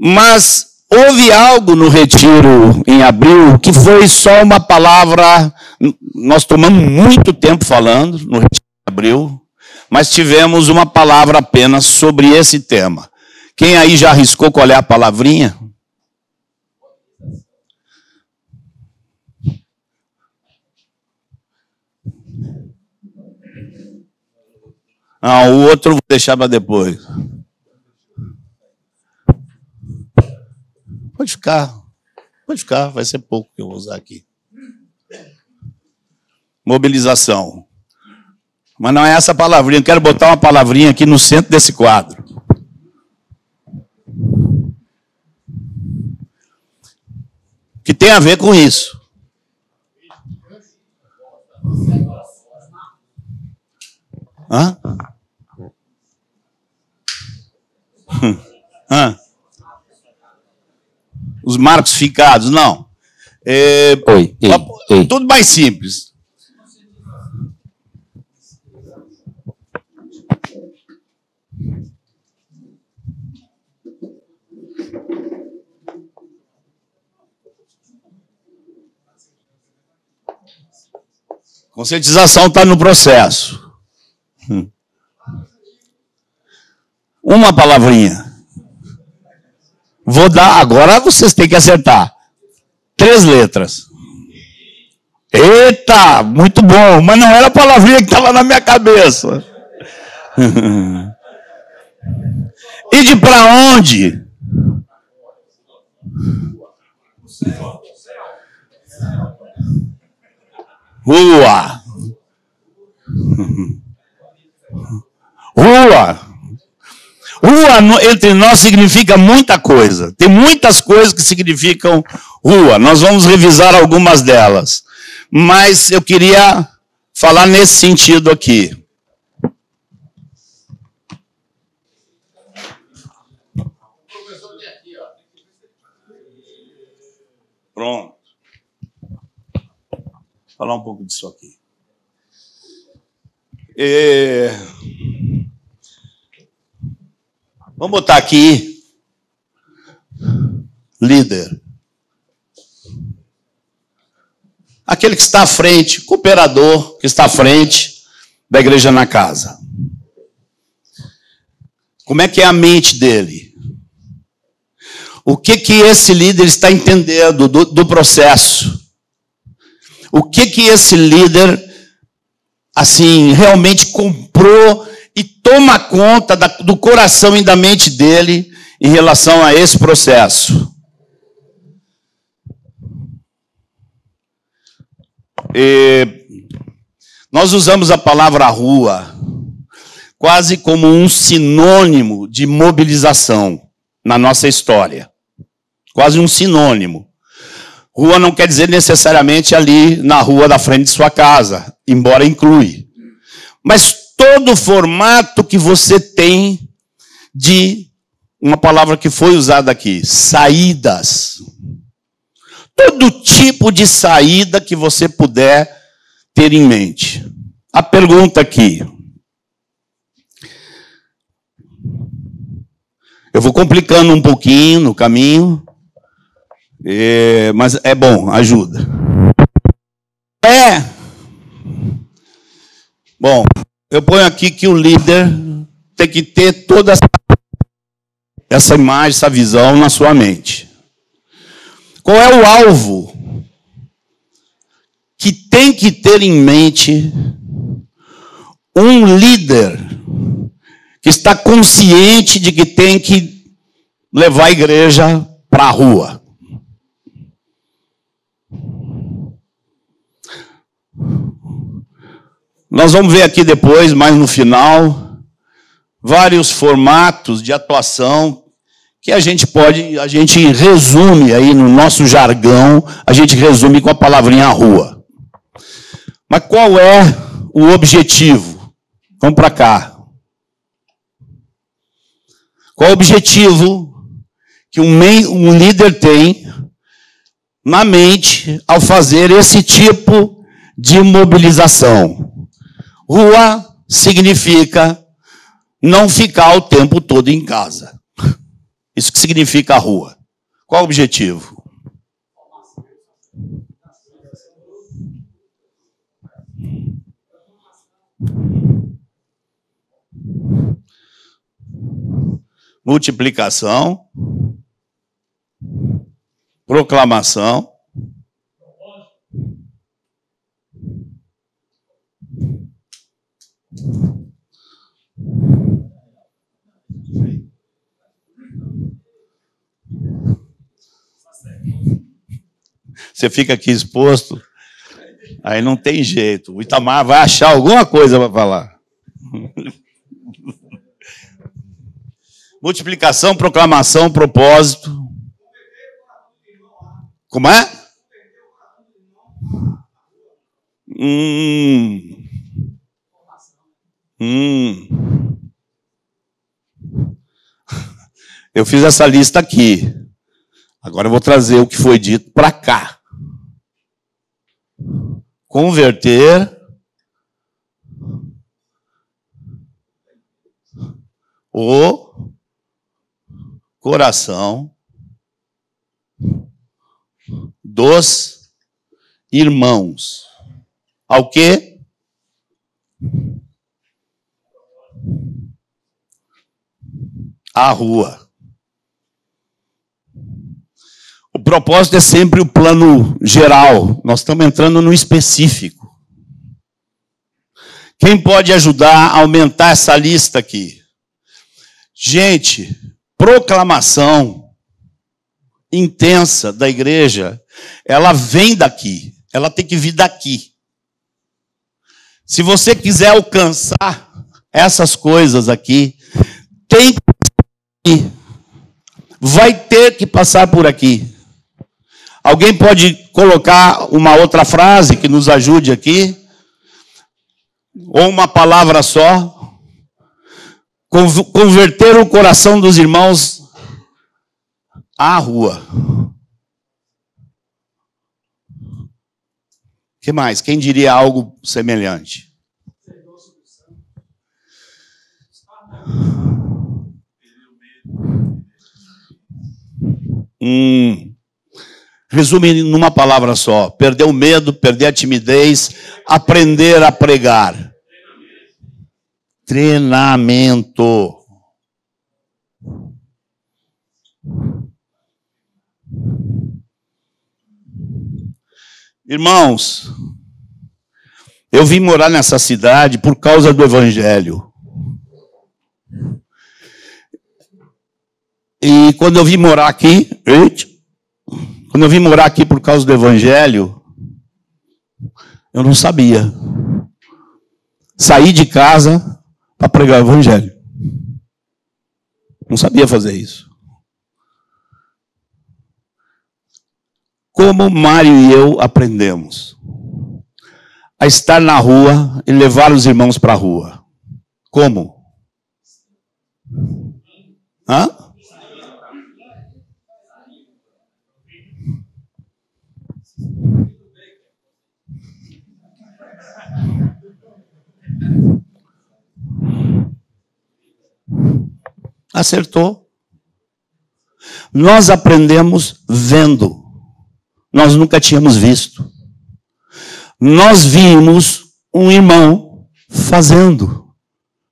Mas houve algo no retiro em abril que foi só uma palavra. Nós tomamos muito tempo falando no retiro de abril, mas tivemos uma palavra apenas sobre esse tema. Quem aí já arriscou qual é a palavrinha? O outro vou deixar para depois. Pode ficar, vai ser pouco que eu vou usar aqui. Mobilização. Mas não é essa palavrinha, eu quero botar uma palavrinha aqui no centro desse quadro. Que tem a ver com isso. Os marcos ficados, não. Tudo mais simples. Conscientização está no processo. Uma palavrinha. Vou dar, agora vocês têm que acertar. 3 letras. Eita, muito bom, mas não era a palavrinha que estava na minha cabeça. E de para onde? Rua. Rua. Rua entre nós significa muita coisa. Tem muitas coisas que significam rua. Nós vamos revisar algumas delas. Mas eu queria falar nesse sentido aqui. Pronto. Vou falar um pouco disso aqui. Vamos botar aqui líder. Aquele que está à frente, cooperador que está à frente da igreja na casa. Como é que é a mente dele? O que esse líder está entendendo do processo? O que esse líder, assim, realmente comprou e toma conta do coração e da mente dele em relação a esse processo? Nós usamos a palavra rua quase como um sinônimo de mobilização na nossa história. Quase um sinônimo. Rua não quer dizer necessariamente ali na rua da frente de sua casa, embora inclui. Mas todo formato que você tem de, uma palavra que foi usada aqui, saídas. Todo tipo de saída que você puder ter em mente. A pergunta aqui. Eu vou complicando um pouquinho no caminho, mas é bom, ajuda. Bom, eu ponho aqui que o líder tem que ter toda essa imagem, essa visão na sua mente. Qual é o alvo que tem que ter em mente um líder que está consciente de que tem que levar a igreja para a rua? Nós vamos ver aqui depois, mais no final, vários formatos de atuação que a gente resume aí no nosso jargão, a gente resume com a palavrinha rua. Mas qual é o objetivo? Vamos para cá. Qual é o objetivo que um líder tem na mente ao fazer esse tipo de mobilização? Rua significa não ficar o tempo todo em casa. Isso que significa a rua. Qual o objetivo? Multiplicação, proclamação, você fica aqui exposto, aí não tem jeito. O Itamar vai achar alguma coisa para falar. Multiplicação, proclamação, propósito. Como é? Eu fiz essa lista aqui. Agora eu vou trazer o que foi dito para cá. Converter o coração dos irmãos. Ao quê? À rua. O propósito é sempre o plano geral. Nós estamos entrando no específico. Quem pode ajudar a aumentar essa lista aqui? Gente, proclamação intensa da igreja, ela vem daqui. Ela tem que vir daqui. Se você quiser alcançar essas coisas aqui, tem que vai ter que passar por aqui. Alguém pode colocar uma outra frase que nos ajude aqui? Ou uma palavra só? Converter o coração dos irmãos à rua. O que mais? Quem diria algo semelhante? Resume numa palavra só: perder o medo, perder a timidez, aprender a pregar. Treinamento. Irmãos, eu vim morar nessa cidade por causa do Evangelho. E quando eu vim morar aqui, por causa do Evangelho, eu não sabia. Saí de casa para pregar o Evangelho. Não sabia fazer isso. Como Mário e eu aprendemos a estar na rua e levar os irmãos para a rua. Como? Hã? Acertou. Nós aprendemos vendo. Nós nunca tínhamos visto. Nós vimos um irmão fazendo.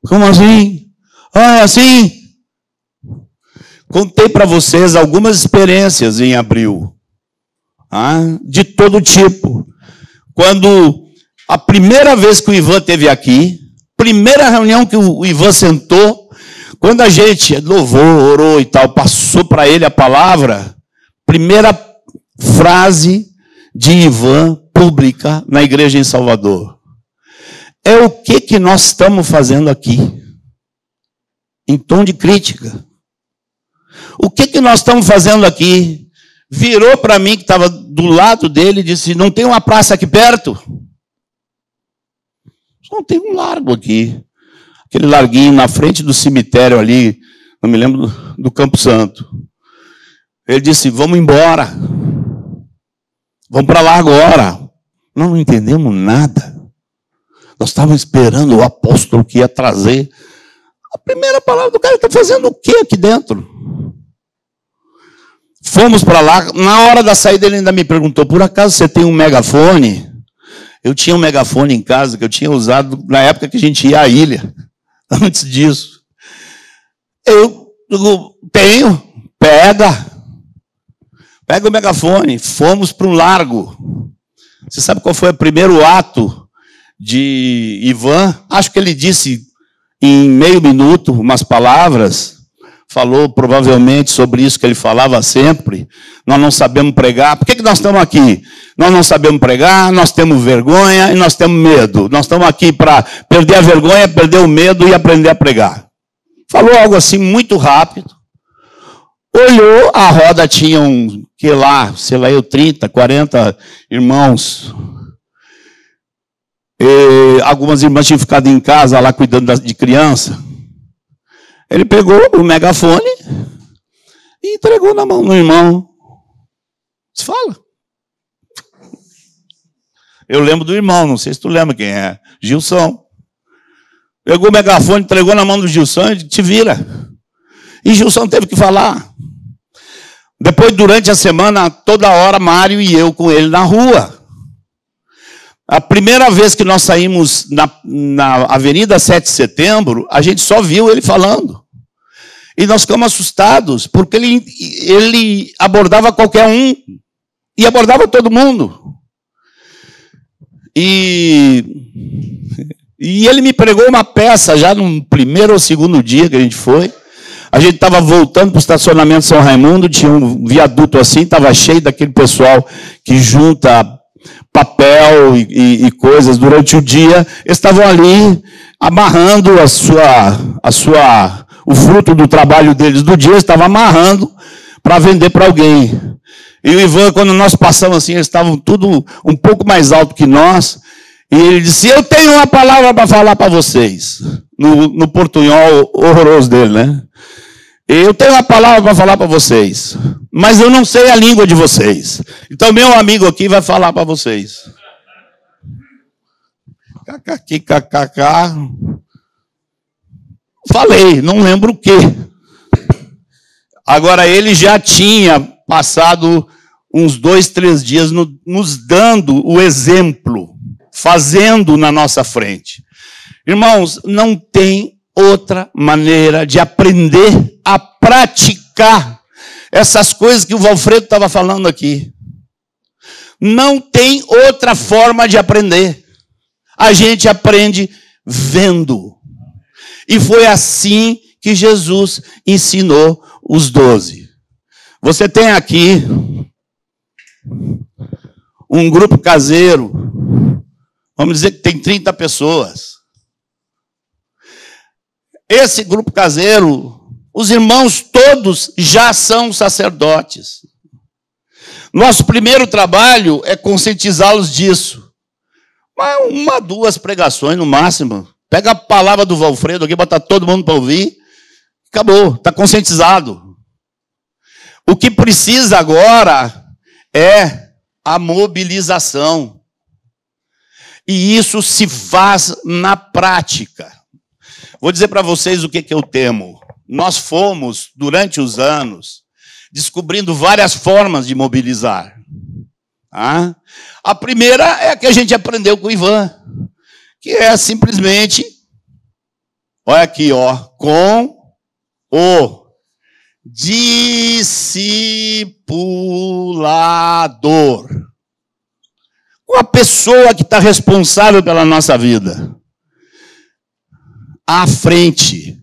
Como assim? Ah, é assim? Contei para vocês algumas experiências em abril. De todo tipo. Quando a primeira vez que o Ivan esteve aqui, primeira reunião que o Ivan sentou, quando a gente louvou, orou e tal, passou para ele a palavra, primeira frase de Ivan pública na igreja em Salvador: é o que nós estamos fazendo aqui? Em tom de crítica. O que nós estamos fazendo aqui? Virou para mim, que estava do lado dele, e disse: não tem uma praça aqui perto? Não tem um largo aqui. Aquele larguinho na frente do cemitério ali, não me lembro do Campo Santo. Ele disse: vamos embora. Vamos para lá agora. Nós não entendemos nada. Nós estávamos esperando o apóstolo que ia trazer a primeira palavra do cara. Está fazendo o que aqui dentro? Fomos para lá. Na hora da saída ele ainda me perguntou: por acaso você tem um megafone? Eu tinha um megafone em casa que eu tinha usado na época que a gente ia à ilha. Antes disso. Eu tenho. Pega o megafone. Fomos para um largo. Você sabe qual foi o primeiro ato de Ivan? Acho que ele disse em meio minuto umas palavras. Falou provavelmente sobre isso que ele falava sempre. Nós não sabemos pregar. Por que nós estamos aqui? Nós não sabemos pregar, nós temos vergonha e nós temos medo. Nós estamos aqui para perder a vergonha, perder o medo e aprender a pregar. Falou algo assim muito rápido. Olhou, a roda tinha sei lá, 30, 40 irmãos. E algumas irmãs tinham ficado em casa lá cuidando de criança. Ele pegou o megafone e entregou na mão do irmão. Você fala. Eu lembro do irmão, não sei se tu lembra quem é. Gilson. Pegou o megafone, entregou na mão do Gilson e disse: te vira. E Gilson teve que falar. Depois, durante a semana, toda hora, Mário e eu com ele na rua. A primeira vez que nós saímos na Avenida 7 de Setembro, a gente só viu ele falando. E nós ficamos assustados, porque ele abordava qualquer um, e abordava todo mundo. E ele me pregou uma peça, já no primeiro ou segundo dia que a gente foi. A gente estava voltando para o estacionamento São Raimundo, tinha um viaduto assim, estava cheio daquele pessoal que junta papel e coisas durante o dia. Eles estavam ali amarrando o fruto do trabalho deles do dia, eles estavam amarrando para vender para alguém. E o Ivan, quando nós passamos assim, eles estavam tudo um pouco mais alto que nós, e ele disse: eu tenho uma palavra para falar para vocês, no portunhol horroroso dele, né? Eu tenho uma palavra para falar para vocês, mas eu não sei a língua de vocês. Então, meu amigo aqui vai falar para vocês. KKK. Falei, não lembro o quê. Agora, ele já tinha passado uns 2, 3 dias nos dando o exemplo, fazendo na nossa frente. Irmãos, não tem outra maneira de aprender a praticar essas coisas que o Valfredo estava falando aqui. Não tem outra forma de aprender. A gente aprende vendo. E foi assim que Jesus ensinou os 12. Você tem aqui um grupo caseiro, vamos dizer que tem 30 pessoas. Esse grupo caseiro, os irmãos todos já são sacerdotes. Nosso primeiro trabalho é conscientizá-los disso. 1, 2 pregações no máximo. Pega a palavra do Valfredo aqui, bota todo mundo para ouvir. Acabou, está conscientizado. O que precisa agora é a mobilização. E isso se faz na prática. Vou dizer para vocês o que eu temo. Nós fomos, durante os anos, descobrindo várias formas de mobilizar. A primeira é a que a gente aprendeu com o Ivan, que é simplesmente, olha aqui, com o discipulador. Com a pessoa que está responsável pela nossa vida. À frente.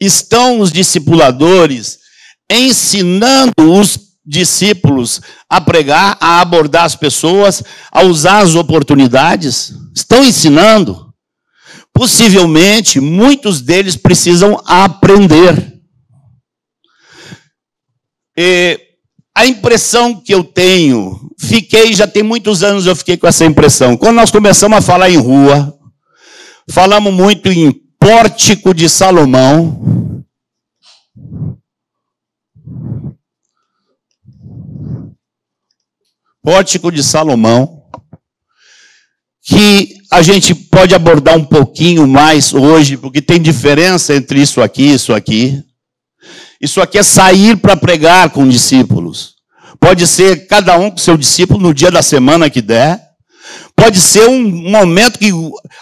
Estão os discipuladores ensinando os discípulos a pregar, a abordar as pessoas, a usar as oportunidades. Estão ensinando. Possivelmente, muitos deles precisam aprender. A impressão que eu tenho, já tem muitos anos eu fiquei com essa impressão. Quando nós começamos a falar em rua, falamos muito em Pórtico de Salomão. Pórtico de Salomão, que a gente pode abordar um pouquinho mais hoje, porque tem diferença entre isso aqui e isso aqui. Isso aqui é sair para pregar com discípulos. Pode ser cada um com seu discípulo no dia da semana que der. Pode ser um momento que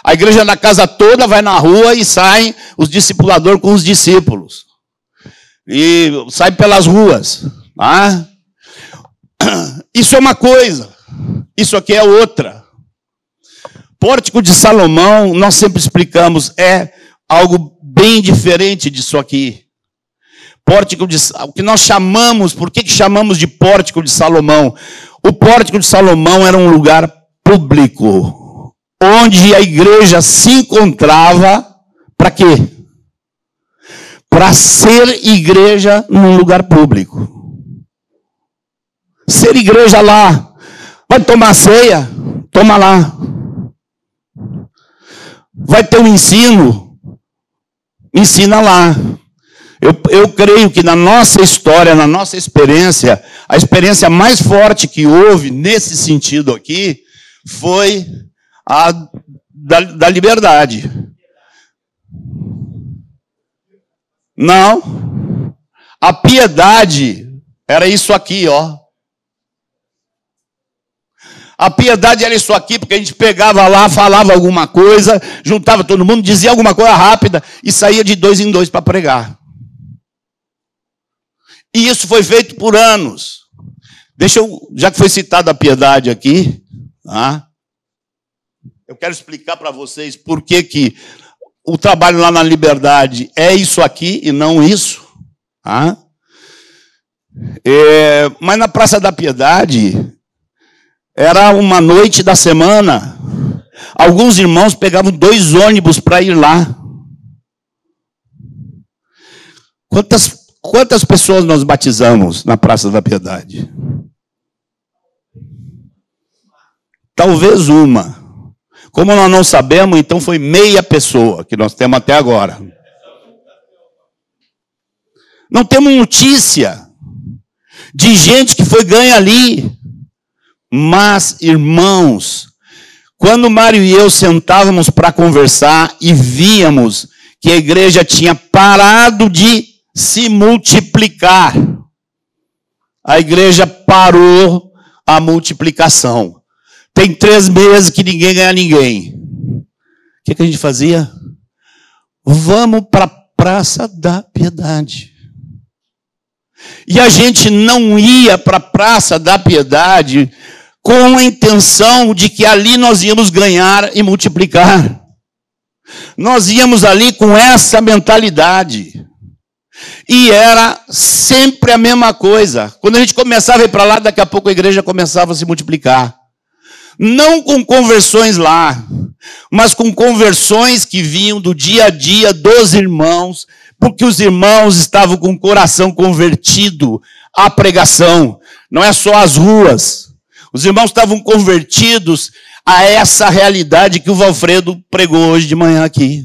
a igreja da casa toda vai na rua e saem os discipuladores com os discípulos. E sai pelas ruas. Tá? Isso é uma coisa. Isso aqui é outra. Pórtico de Salomão, nós sempre explicamos, é algo bem diferente disso aqui. O que nós chamamos, por que chamamos de Pórtico de Salomão? O Pórtico de Salomão era um lugar público, onde a igreja se encontrava, para quê? Para ser igreja num lugar público. Ser igreja lá. Vai tomar ceia? Toma lá. Vai ter um ensino? Ensina lá. Eu creio que na nossa história, na nossa experiência, a experiência mais forte que houve nesse sentido aqui foi a da liberdade. Não. A piedade era isso aqui, ó. A piedade era isso aqui, porque a gente pegava lá, falava alguma coisa, juntava todo mundo, dizia alguma coisa rápida e saía de 2 em 2 para pregar. E isso foi feito por anos. Já que foi citada a piedade aqui, tá? Eu quero explicar para vocês por que o trabalho lá na Liberdade é isso aqui e não isso. Tá? Mas na Praça da Piedade, era uma noite da semana. Alguns irmãos pegavam 2 ônibus para ir lá. Quantas pessoas nós batizamos na Praça da Piedade? Talvez uma. Como nós não sabemos, então foi meia pessoa que nós temos até agora. Não temos notícia de gente que foi ganha ali. Mas, irmãos, quando Mário e eu sentávamos para conversar e víamos que a igreja tinha parado de se multiplicar, a igreja parou a multiplicação. Tem 3 meses que ninguém ganha ninguém. O que a gente fazia? Vamos para a Praça da Piedade. E a gente não ia para a Praça da Piedade com a intenção de que ali nós íamos ganhar e multiplicar. Nós íamos ali com essa mentalidade. E era sempre a mesma coisa. Quando a gente começava a ir para lá, daqui a pouco a igreja começava a se multiplicar. Não com conversões lá, mas com conversões que vinham do dia a dia dos irmãos, porque os irmãos estavam com o coração convertido à pregação. Não é só as ruas. Os irmãos estavam convertidos a essa realidade que o Valfredo pregou hoje de manhã aqui.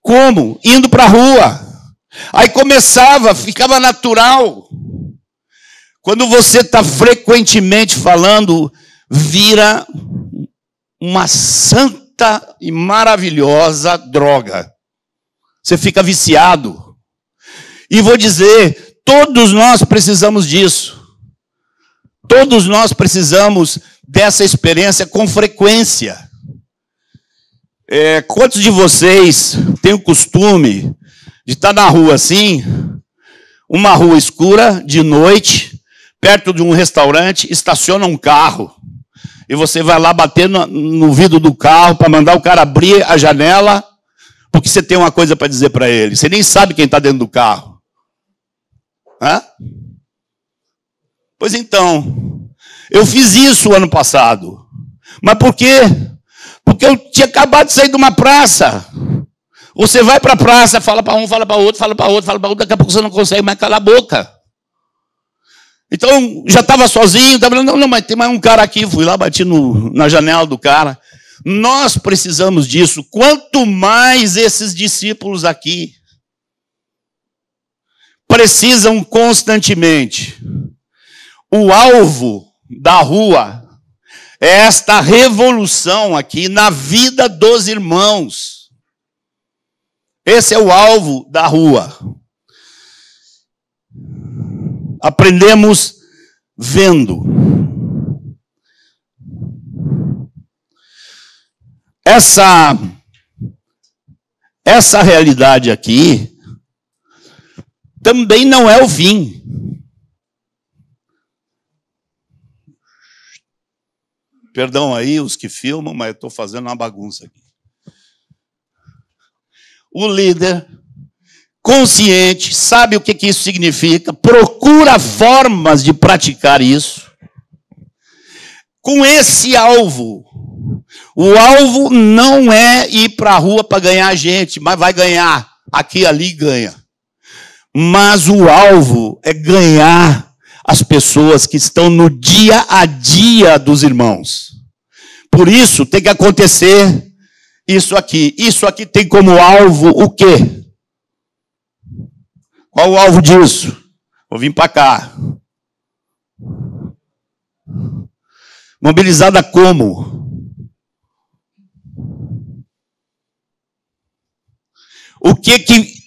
Como? Indo para a rua. Aí começava, ficava natural. Quando você está frequentemente falando, vira uma santa e maravilhosa droga. Você fica viciado. E vou dizer, todos nós precisamos disso. Todos nós precisamos dessa experiência com frequência. Quantos de vocês têm o costume de estar na rua assim, uma rua escura, de noite, perto de um restaurante, estaciona um carro, e você vai lá bater no vidro do carro para mandar o cara abrir a janela, porque você tem uma coisa para dizer para ele. Você nem sabe quem está dentro do carro. Hã? Pois então, eu fiz isso o ano passado. Mas por quê? Porque eu tinha acabado de sair de uma praça. Você vai para a praça, fala para um, fala para outro, fala para outro, fala para outro, daqui a pouco você não consegue mais calar a boca. Então, já estava sozinho, estava falando, não, mas tem mais um cara aqui, fui lá, bati na janela do cara. Nós precisamos disso. Quanto mais esses discípulos aqui precisam constantemente. O alvo da rua é esta revolução aqui na vida dos irmãos. Esse é o alvo da rua. Aprendemos vendo. Essa realidade aqui também não é o fim. Perdão aí os que filmam, mas eu estou fazendo uma bagunça aqui. O líder consciente sabe o que isso significa, procura formas de praticar isso. Com esse alvo. O alvo não é ir para a rua para ganhar gente, mas vai ganhar. Aqui, ali, ganha. Mas o alvo é ganhar as pessoas que estão no dia a dia dos irmãos. Por isso, tem que acontecer isso aqui. Isso aqui tem como alvo o quê? Qual o alvo disso? Vou vir para cá. Mobilizada como? O que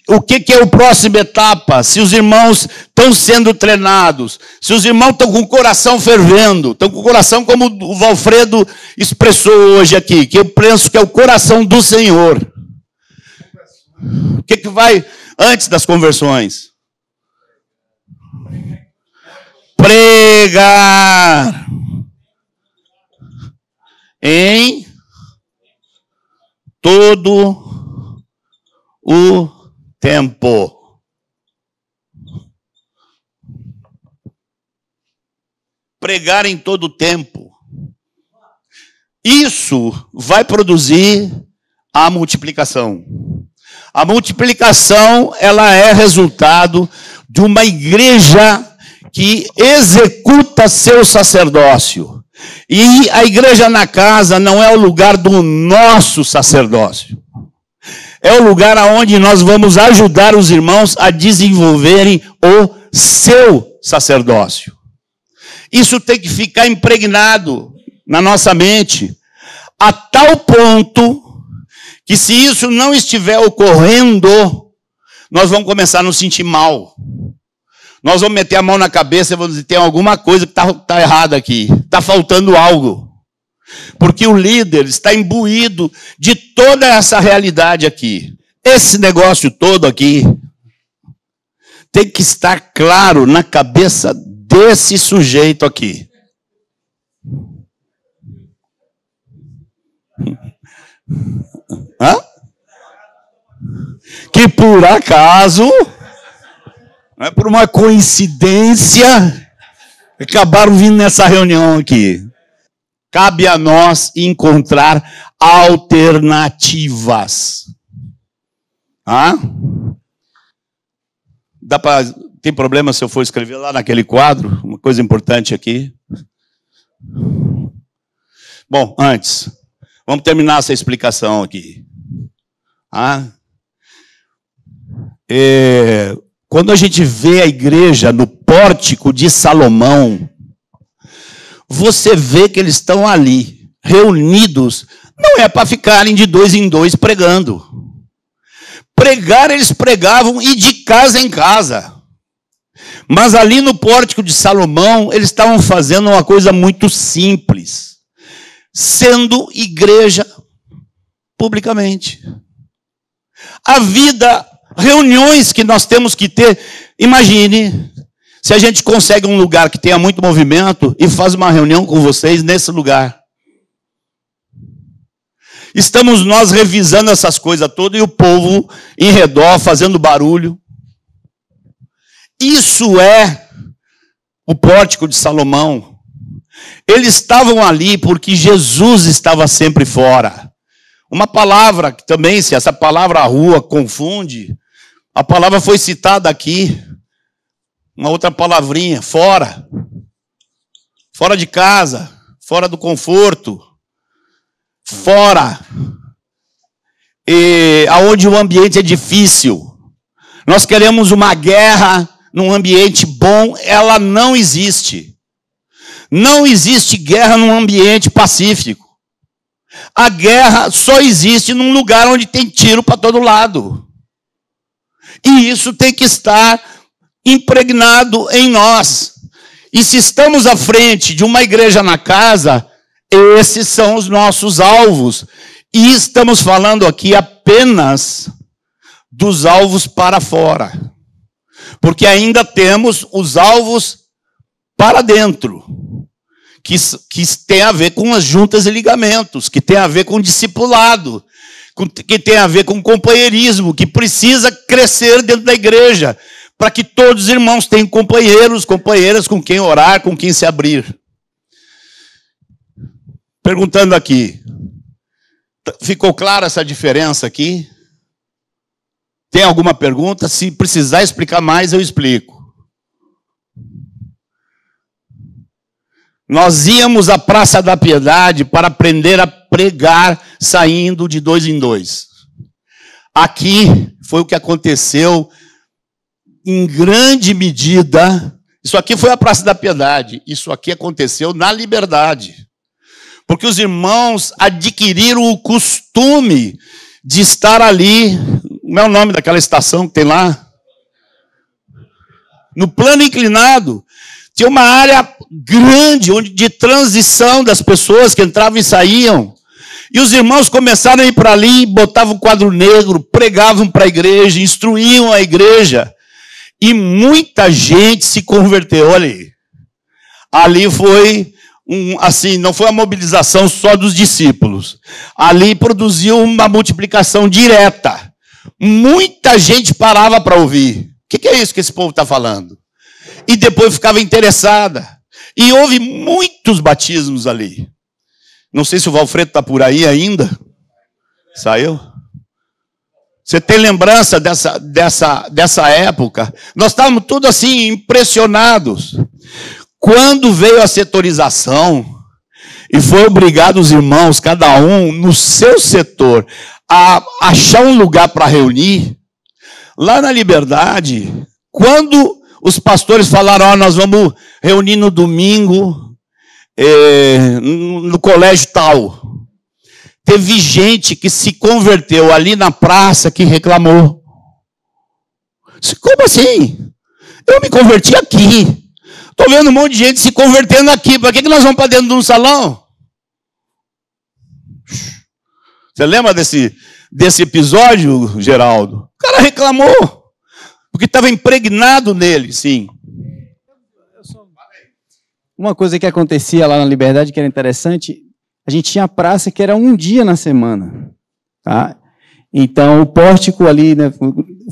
o que é a próxima etapa? Se os irmãos estão sendo treinados, se os irmãos estão com o coração fervendo, estão com o coração como o Valfredo expressou hoje aqui, que eu penso que é o coração do Senhor. O que vai antes das conversões? Pregar em todo o tempo. Pregar em todo o tempo. Isso vai produzir a multiplicação. A multiplicação, ela é resultado de uma igreja que executa seu sacerdócio. E a igreja na casa não é o lugar do nosso sacerdócio. É o lugar onde nós vamos ajudar os irmãos a desenvolverem o seu sacerdócio. Isso tem que ficar impregnado na nossa mente, a tal ponto que se isso não estiver ocorrendo, nós vamos começar a nos sentir mal. Nós vamos meter a mão na cabeça e vamos dizer, tem alguma coisa que está errada aqui. Está faltando algo. Porque o líder está imbuído de toda essa realidade aqui. Esse negócio todo aqui tem que estar claro na cabeça desse sujeito aqui. Hã? Que por acaso, não é por uma coincidência, acabaram vindo nessa reunião aqui. Cabe a nós encontrar alternativas. Tem problema se eu for escrever lá naquele quadro? Uma coisa importante aqui. Bom, antes, vamos terminar essa explicação aqui. Quando a gente vê a igreja no pórtico de Salomão, você vê que eles estão ali, reunidos, não é para ficarem de dois em dois pregando. Pregar, eles pregavam e de casa em casa. Mas ali no pórtico de Salomão, eles estavam fazendo uma coisa muito simples. Sendo igreja publicamente. A vida, reuniões que nós temos que ter, imagine, se a gente consegue um lugar que tenha muito movimento e faz uma reunião com vocês nesse lugar. Estamos nós revisando essas coisas todas e o povo em redor fazendo barulho. Isso é o pórtico de Salomão. Eles estavam ali porque Jesus estava sempre fora. Uma palavra que também, se essa palavra rua confunde, a palavra foi citada aqui. Uma outra palavrinha, fora. Fora de casa, fora do conforto. Fora. Aonde o ambiente é difícil. Nós queremos uma guerra num ambiente bom, ela não existe. Não existe guerra num ambiente pacífico. A guerra só existe num lugar onde tem tiro para todo lado. E isso tem que estar impregnado em nós. E se estamos à frente de uma igreja na casa, esses são os nossos alvos. E estamos falando aqui apenas dos alvos para fora. Porque ainda temos os alvos para dentro. Que tem a ver com as juntas e ligamentos, que tem a ver com discipulado, que tem a ver com companheirismo, que precisa crescer dentro da igreja, para que todos os irmãos tenham companheiros, companheiras com quem orar, com quem se abrir. Perguntando aqui, ficou clara essa diferença aqui? Tem alguma pergunta? Se precisar explicar mais, eu explico. Nós íamos à Praça da Piedade para aprender a pregar saindo de dois em dois. Aqui foi o que aconteceu em grande medida. Isso aqui foi a Praça da Piedade. Isso aqui aconteceu na Liberdade. Porque os irmãos adquiriram o costume de estar ali Como é o nome daquela estação que tem lá? No plano inclinado. Tinha uma área grande de transição das pessoas que entravam e saíam. E os irmãos começaram a ir para ali, botavam o quadro negro, pregavam para a igreja, instruíam a igreja. E muita gente se converteu. Olha aí. Ali foi, assim, não foi a mobilização só dos discípulos. Ali produziu uma multiplicação direta. Muita gente parava para ouvir. O que é isso que esse povo está falando? E depois ficava interessada. E houve muitos batismos ali. Não sei se o Valfredo está por aí ainda. Saiu? Você tem lembrança dessa época? Nós estávamos todos assim, impressionados. Quando veio a setorização, e foi obrigado os irmãos, cada um no seu setor, a achar um lugar para reunir, lá na Liberdade, quando os pastores falaram, nós vamos reunir no domingo, no colégio tal. Teve gente que se converteu ali na praça que reclamou. Como assim? Eu me converti aqui. Estou vendo um monte de gente se convertendo aqui. Para que nós vamos para dentro de um salão? Você lembra desse episódio, Geraldo? O cara reclamou. Porque estava impregnado nele, sim. Uma coisa que acontecia lá na Liberdade, que era interessante, a gente tinha praça que era um dia na semana. Tá? Então, o pórtico ali, né,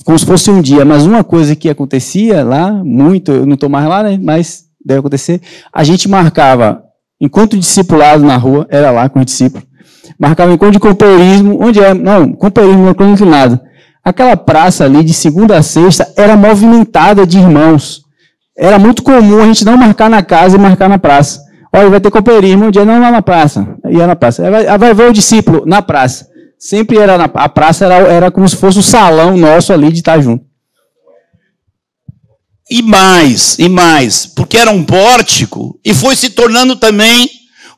como se fosse um dia. Mas uma coisa que acontecia lá, muito, eu não estou mais lá, né, mas deve acontecer, a gente marcava encontro de discipulado na rua, era lá com os discípulos, marcava encontro de companheirismo, onde é? Não, companheirismo no plano inclinado. Aquela praça ali, de segunda a sexta, era movimentada de irmãos. Era muito comum a gente não marcar na casa e marcar na praça. Olha, vai ter companheirismo, um dia não lá na praça. Ia na praça. Vai ver o discípulo na praça. Sempre era a praça era como se fosse o salão nosso ali de estar junto. E mais, porque era um pórtico e foi se tornando também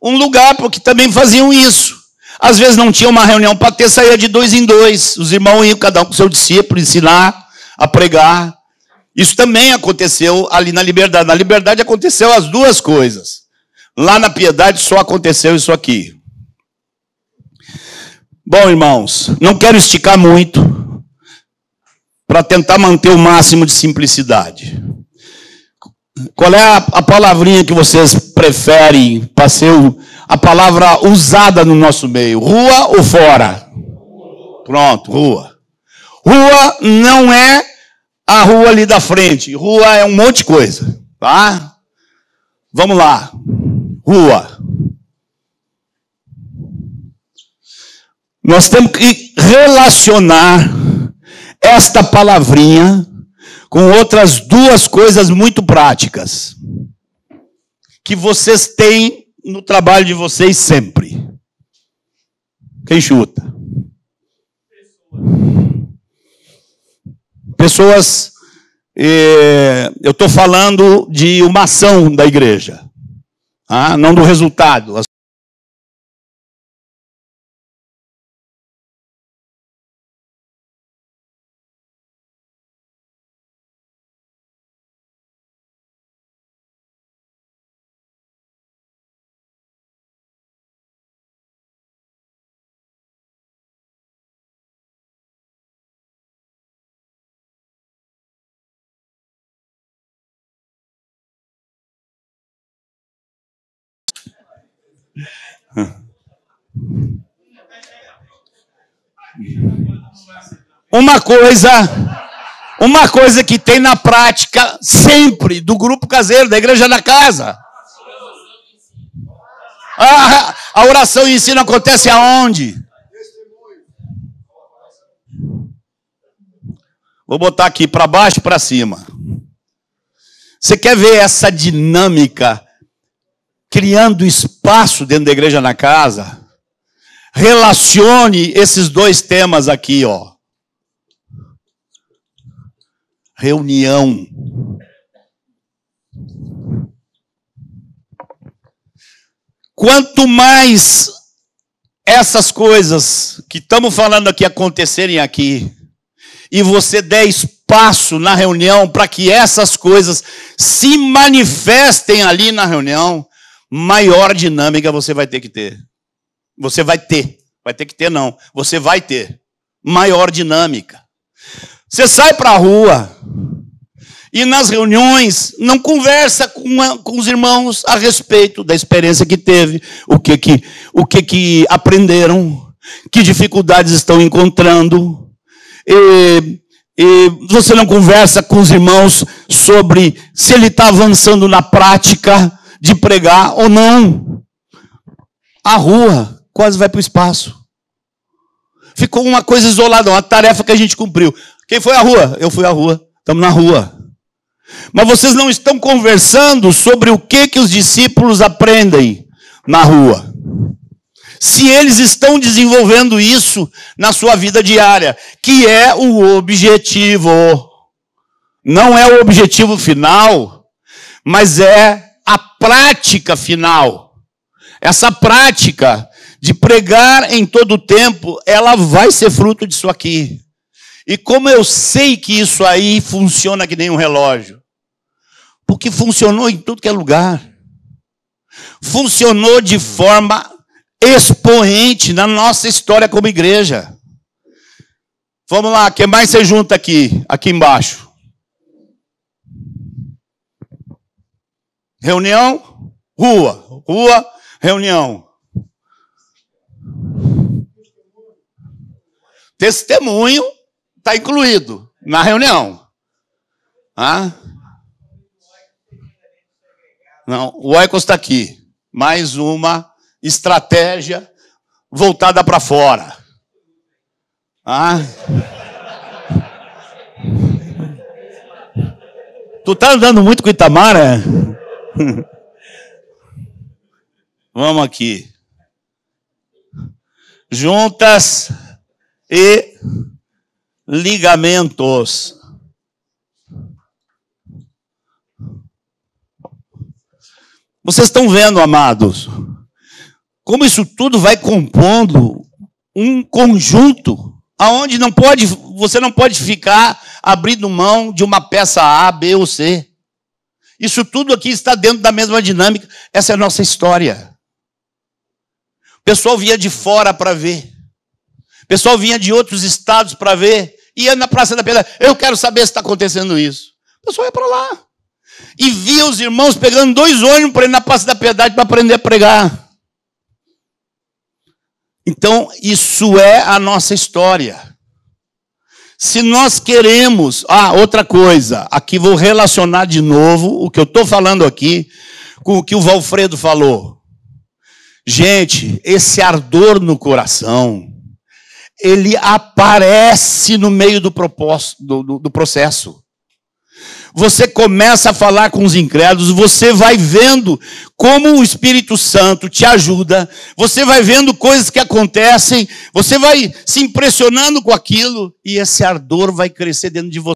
um lugar, porque também faziam isso. Às vezes não tinha uma reunião para ter, saía de 2 em 2. Os irmãos iam cada um com o seu discípulo, ensinar a pregar. Isso também aconteceu ali na Liberdade. Na Liberdade aconteceu as duas coisas. Lá na Piedade só aconteceu isso aqui. Bom, irmãos, não quero esticar muito para tentar manter o máximo de simplicidade. Qual é a palavrinha que vocês preferem para ser a palavra usada no nosso meio? Rua ou fora? Pronto, rua. Rua não é a rua ali da frente. Rua é um monte de coisa, tá? Vamos lá. Rua. Nós temos que relacionar esta palavrinha com outras duas coisas muito práticas que vocês têm no trabalho de vocês sempre. Quem chuta? Pessoas, eu estou falando de uma ação da igreja, não do resultado. Uma coisa que tem na prática sempre do grupo caseiro, da igreja na casa. A oração e ensino acontece aonde? Vou botar aqui para baixo e para cima. Você quer ver essa dinâmica criando espaço dentro da igreja na casa? Relacione esses dois temas aqui, ó. Reunião. Quanto mais essas coisas que estamos falando aqui acontecerem aqui, e você der espaço na reunião para que essas coisas se manifestem ali na reunião, maior dinâmica você vai ter que ter. Você vai ter. Vai ter que ter, não. Você vai ter maior dinâmica. Você sai para a rua e nas reuniões não conversa com os irmãos a respeito da experiência que teve, o que aprenderam, que dificuldades estão encontrando. E você não conversa com os irmãos sobre se ele está avançando na prática de pregar ou não. A rua quase vai para o espaço. Ficou uma coisa isolada, uma tarefa que a gente cumpriu. Quem foi à rua? Eu fui à rua. Estamos na rua. Mas vocês não estão conversando sobre o que os discípulos aprendem na rua. Se eles estão desenvolvendo isso na sua vida diária, que é o objetivo. Não é o objetivo final, mas é a prática final. Essa prática de pregar em todo o tempo, ela vai ser fruto disso aqui. E como eu sei que isso aí funciona que nem um relógio? Porque funcionou em tudo que é lugar. Funcionou de forma expoente na nossa história como igreja. Vamos lá, o que mais você junta aqui embaixo? Reunião, rua, reunião. Testemunho está incluído na reunião. Não, o Oikos está aqui. Mais uma estratégia voltada para fora. Tu tá andando muito com Itamara? Vamos aqui. Juntas e ligamentos. Vocês estão vendo, amados, como isso tudo vai compondo um conjunto aonde você não pode ficar abrindo mão de uma peça A, B ou C. Isso tudo aqui está dentro da mesma dinâmica. Essa é a nossa história. O pessoal vinha de fora para ver. O pessoal vinha de outros estados para ver. Ia na Praça da Piedade. Eu quero saber se está acontecendo isso. O pessoal ia para lá. E via os irmãos pegando 2 ônibus para ir na Praça da Piedade para aprender a pregar. Então, isso é a nossa história. Se nós queremos... outra coisa. Aqui vou relacionar de novo o que eu estou falando aqui com o que o Valfredo falou. Gente, esse ardor no coração, ele aparece no meio do processo. Você começa a falar com os incrédulos, você vai vendo como o Espírito Santo te ajuda, você vai vendo coisas que acontecem, você vai se impressionando com aquilo, e esse ardor vai crescer dentro de você.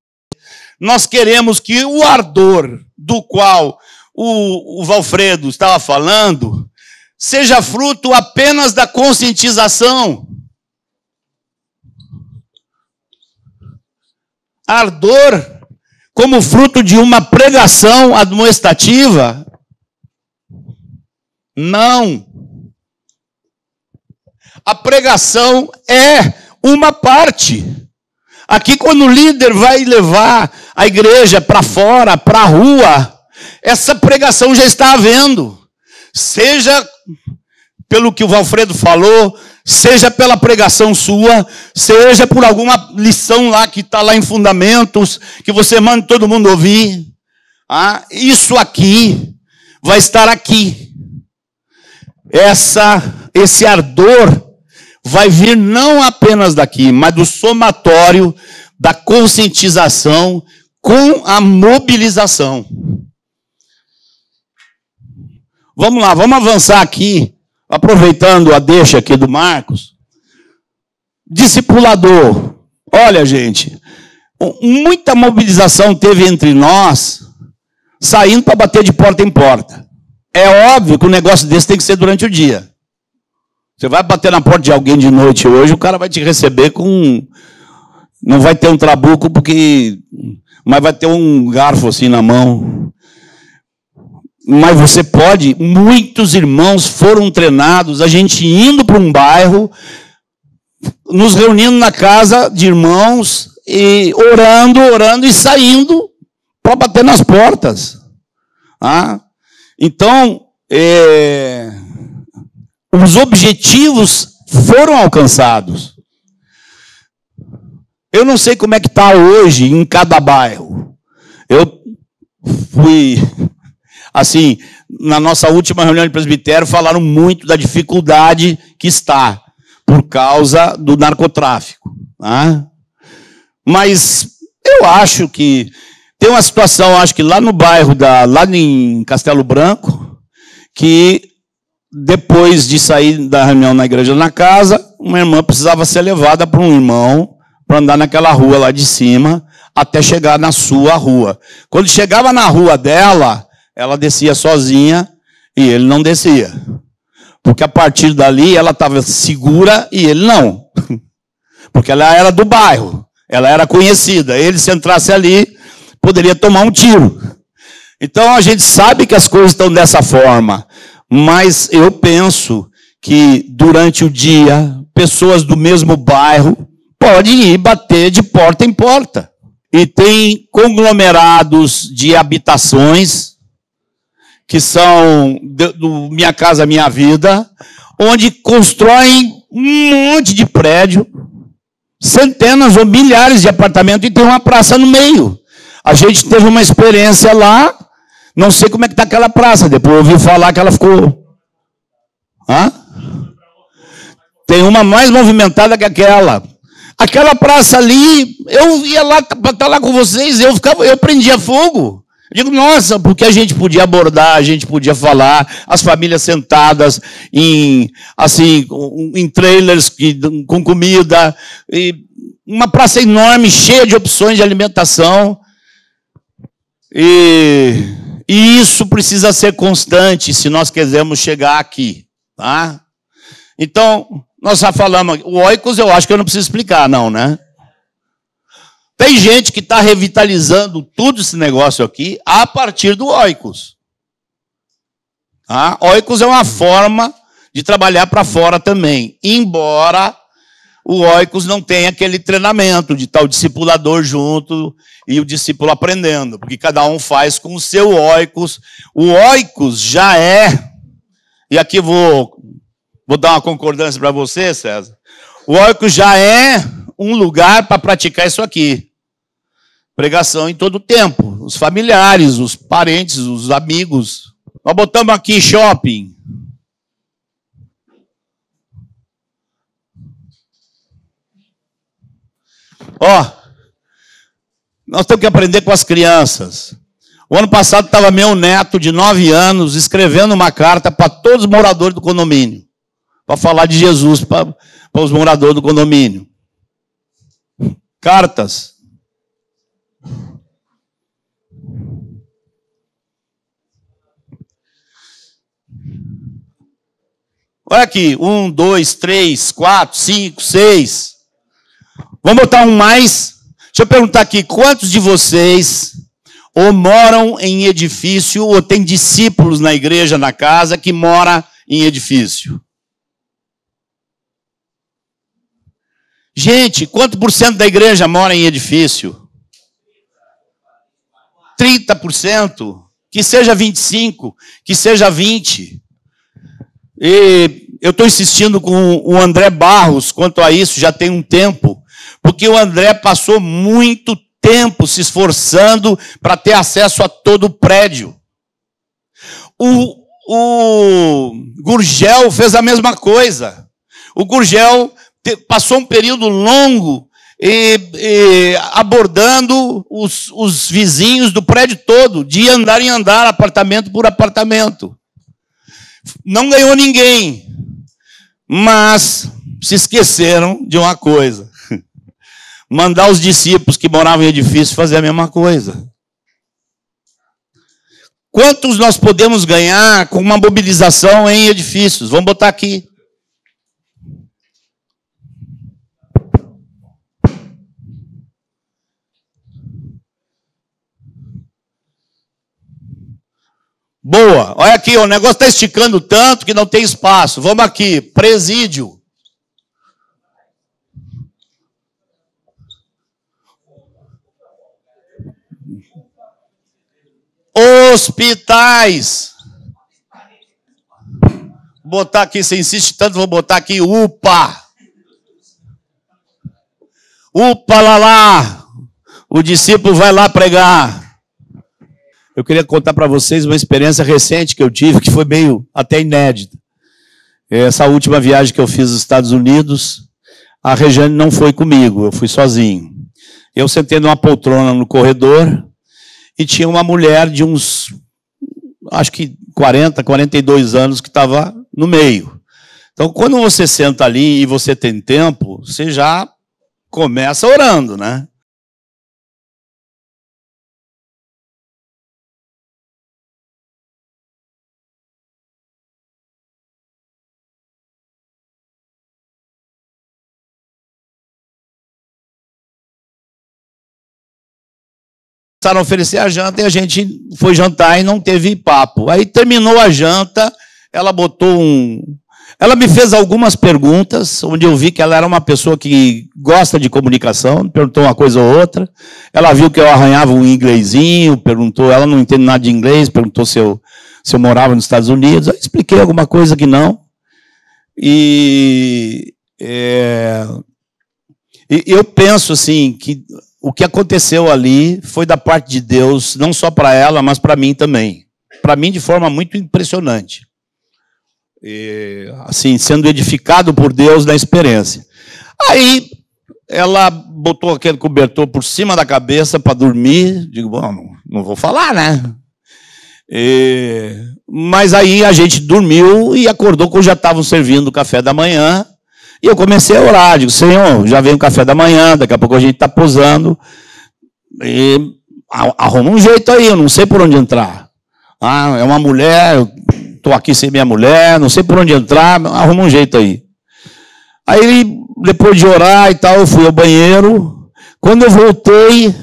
Nós queremos que o ardor do qual o Valfredo estava falando seja fruto apenas da conscientização. Ardor como fruto de uma pregação admoestativa? Não. A pregação é uma parte. Aqui, quando o líder vai levar a igreja para fora, para a rua, essa pregação já está havendo. Seja pelo que o Valfredo falou, seja pela pregação sua, seja por alguma lição lá que está lá em Fundamentos, que você manda todo mundo ouvir. Isso aqui vai estar aqui. Esse ardor vai vir não apenas daqui, mas do somatório da conscientização com a mobilização. Vamos lá, vamos avançar aqui. Aproveitando a deixa aqui do Marcos, discipulador. Olha, gente, muita mobilização teve entre nós, saindo para bater de porta em porta. É óbvio que um negócio desse tem que ser durante o dia. Você vai bater na porta de alguém de noite hoje, o cara vai te receber com Não vai ter um trabuco, mas vai ter um garfo assim na mão. Mas você pode, muitos irmãos foram treinados, a gente indo para um bairro, nos reunindo na casa de irmãos, e orando e saindo para bater nas portas. Então, os objetivos foram alcançados. Eu não sei como é que está hoje em cada bairro. Eu fui, assim, na nossa última reunião de presbitério, falaram muito da dificuldade que está por causa do narcotráfico. Mas eu acho que tem uma situação, acho que lá no bairro, lá em Castelo Branco, que depois de sair da reunião na igreja na casa, uma irmã precisava ser levada para um irmão para andar naquela rua lá de cima, até chegar na sua rua. Quando chegava na rua dela, ela descia sozinha e ele não descia. Porque a partir dali ela estava segura e ele não. Porque ela era do bairro, ela era conhecida. Ele, se entrasse ali, poderia tomar um tiro. Então a gente sabe que as coisas estão dessa forma. Mas eu penso que durante o dia, pessoas do mesmo bairro podem ir bater de porta em porta. E tem conglomerados de habitações, que são do Minha Casa Minha Vida, onde constroem um monte de prédio, centenas ou milhares de apartamentos, e tem uma praça no meio. A gente teve uma experiência lá, não sei como é que está aquela praça, depois eu ouvi falar que ela ficou... Tem uma mais movimentada que aquela. Aquela praça ali, eu ia lá para estar lá com vocês, eu prendia fogo. Eu digo, nossa, porque a gente podia abordar, a gente podia falar, as famílias sentadas em trailers com comida, e uma praça enorme, cheia de opções de alimentação. E isso precisa ser constante se nós quisermos chegar aqui. Tá? Então, nós já falamos, o Oikos eu acho que eu não preciso explicar, não, né? Tem gente que está revitalizando tudo esse negócio aqui a partir do Oikos. Oikos é uma forma de trabalhar para fora também, embora o Oikos não tenha aquele treinamento de tal discipulador junto e o discípulo aprendendo, porque cada um faz com o seu Oikos. O Oikos já é, e aqui vou dar uma concordância para você, César, o Oikos já é um lugar para praticar isso aqui. Pregação em todo o tempo. Os familiares, os parentes, os amigos. Nós botamos aqui shopping. Nós temos que aprender com as crianças. O ano passado estava meu neto de 9 anos escrevendo uma carta para todos os moradores do condomínio, para falar de Jesus para os moradores do condomínio. Cartas. Olha aqui, 1, 2, 3, 4, 5, 6. Vamos botar um mais. Deixa eu perguntar aqui, quantos de vocês ou moram em edifício ou tem discípulos na igreja, na casa, que mora em edifício? Gente, quanto por cento da igreja mora em edifício? 30%? Que seja 25%, que seja 20%. E eu estou insistindo com o André Barros quanto a isso, já tem um tempo, porque o André passou muito tempo se esforçando para ter acesso a todo o prédio. O Gurgel fez a mesma coisa. O Gurgel passou um período longo abordando os vizinhos do prédio todo, de andar em andar, apartamento por apartamento. Não ganhou ninguém, mas se esqueceram de uma coisa: mandar os discípulos que moravam em edifício fazer a mesma coisa. Quantos nós podemos ganhar com uma mobilização em edifícios? Vamos botar aqui. Boa. Olha aqui, o negócio está esticando tanto que não tem espaço. Vamos aqui. Presídio. Hospitais. Vou botar aqui, você insiste tanto, vou botar aqui UPA. UPA lá. O discípulo vai lá pregar. Eu queria contar para vocês uma experiência recente que eu tive, que foi meio até inédita. Essa última viagem que eu fiz aos Estados Unidos, a Regiane não foi comigo, eu fui sozinho. Eu sentei numa poltrona no corredor e tinha uma mulher de uns, acho que 40, 42 anos que estava no meio. Então, quando você senta ali e você tem tempo, você já começa orando, né? Começaram a oferecer a janta e a gente foi jantar e não teve papo. Aí terminou a janta, ela ela me fez algumas perguntas, onde eu vi que ela era uma pessoa que gosta de comunicação, perguntou uma coisa ou outra. Ela viu que eu arranhava um inglesinho, perguntou, ela não entende nada de inglês, perguntou se eu morava nos Estados Unidos. Aí expliquei alguma coisa que não. E eu penso assim, que o que aconteceu ali foi da parte de Deus, não só para ela, mas para mim também. Para mim, de forma muito impressionante. Assim, sendo edificado por Deus na experiência. Aí, ela botou aquele cobertor por cima da cabeça para dormir. Digo, bom, não vou falar, né? Mas aí a gente dormiu e acordou quando já estavam servindo o café da manhã. E eu comecei a orar, digo, Senhor, já veio o café da manhã, daqui a pouco a gente está posando, e arruma um jeito aí, eu não sei por onde entrar. É uma mulher, eu estou aqui sem minha mulher, não sei por onde entrar, arruma um jeito aí. Aí, depois de orar e tal, eu fui ao banheiro. Quando eu voltei,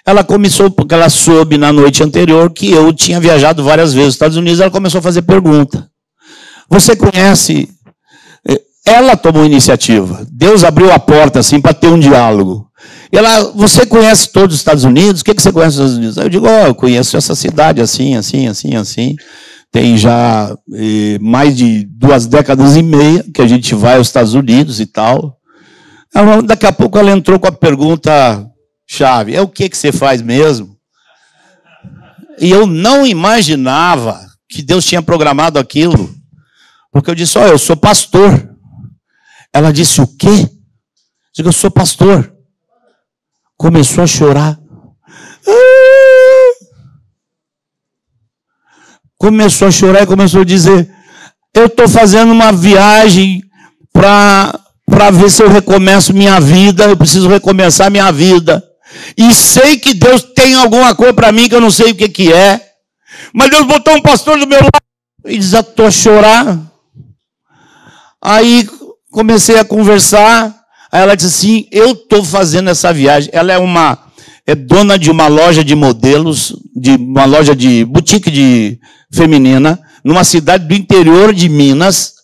ela começou, porque ela soube na noite anterior que eu tinha viajado várias vezes aos Estados Unidos, ela começou a fazer pergunta. Você conhece... Ela tomou iniciativa. Deus abriu a porta assim para ter um diálogo. E ela, você conhece todos os Estados Unidos? O que você conhece dos Estados Unidos? Aí eu digo, eu conheço essa cidade assim, assim, assim, assim. Tem já mais de 2 décadas e meia que a gente vai aos Estados Unidos e tal. Daqui a pouco ela entrou com a pergunta chave. O que você faz mesmo? E eu não imaginava que Deus tinha programado aquilo. Porque eu disse, eu sou pastor. Ela disse, o quê? Eu digo, eu sou pastor. Começou a chorar. Começou a chorar e começou a dizer, eu estou fazendo uma viagem para ver se eu recomeço minha vida, eu preciso recomeçar minha vida. E sei que Deus tem alguma coisa para mim que eu não sei o que é. Mas Deus botou um pastor do meu lado e desatou a chorar. Aí comecei a conversar, aí ela disse assim, eu estou fazendo essa viagem. Ela é dona de uma loja de modelos, de uma loja de boutique feminina, numa cidade do interior de Minas.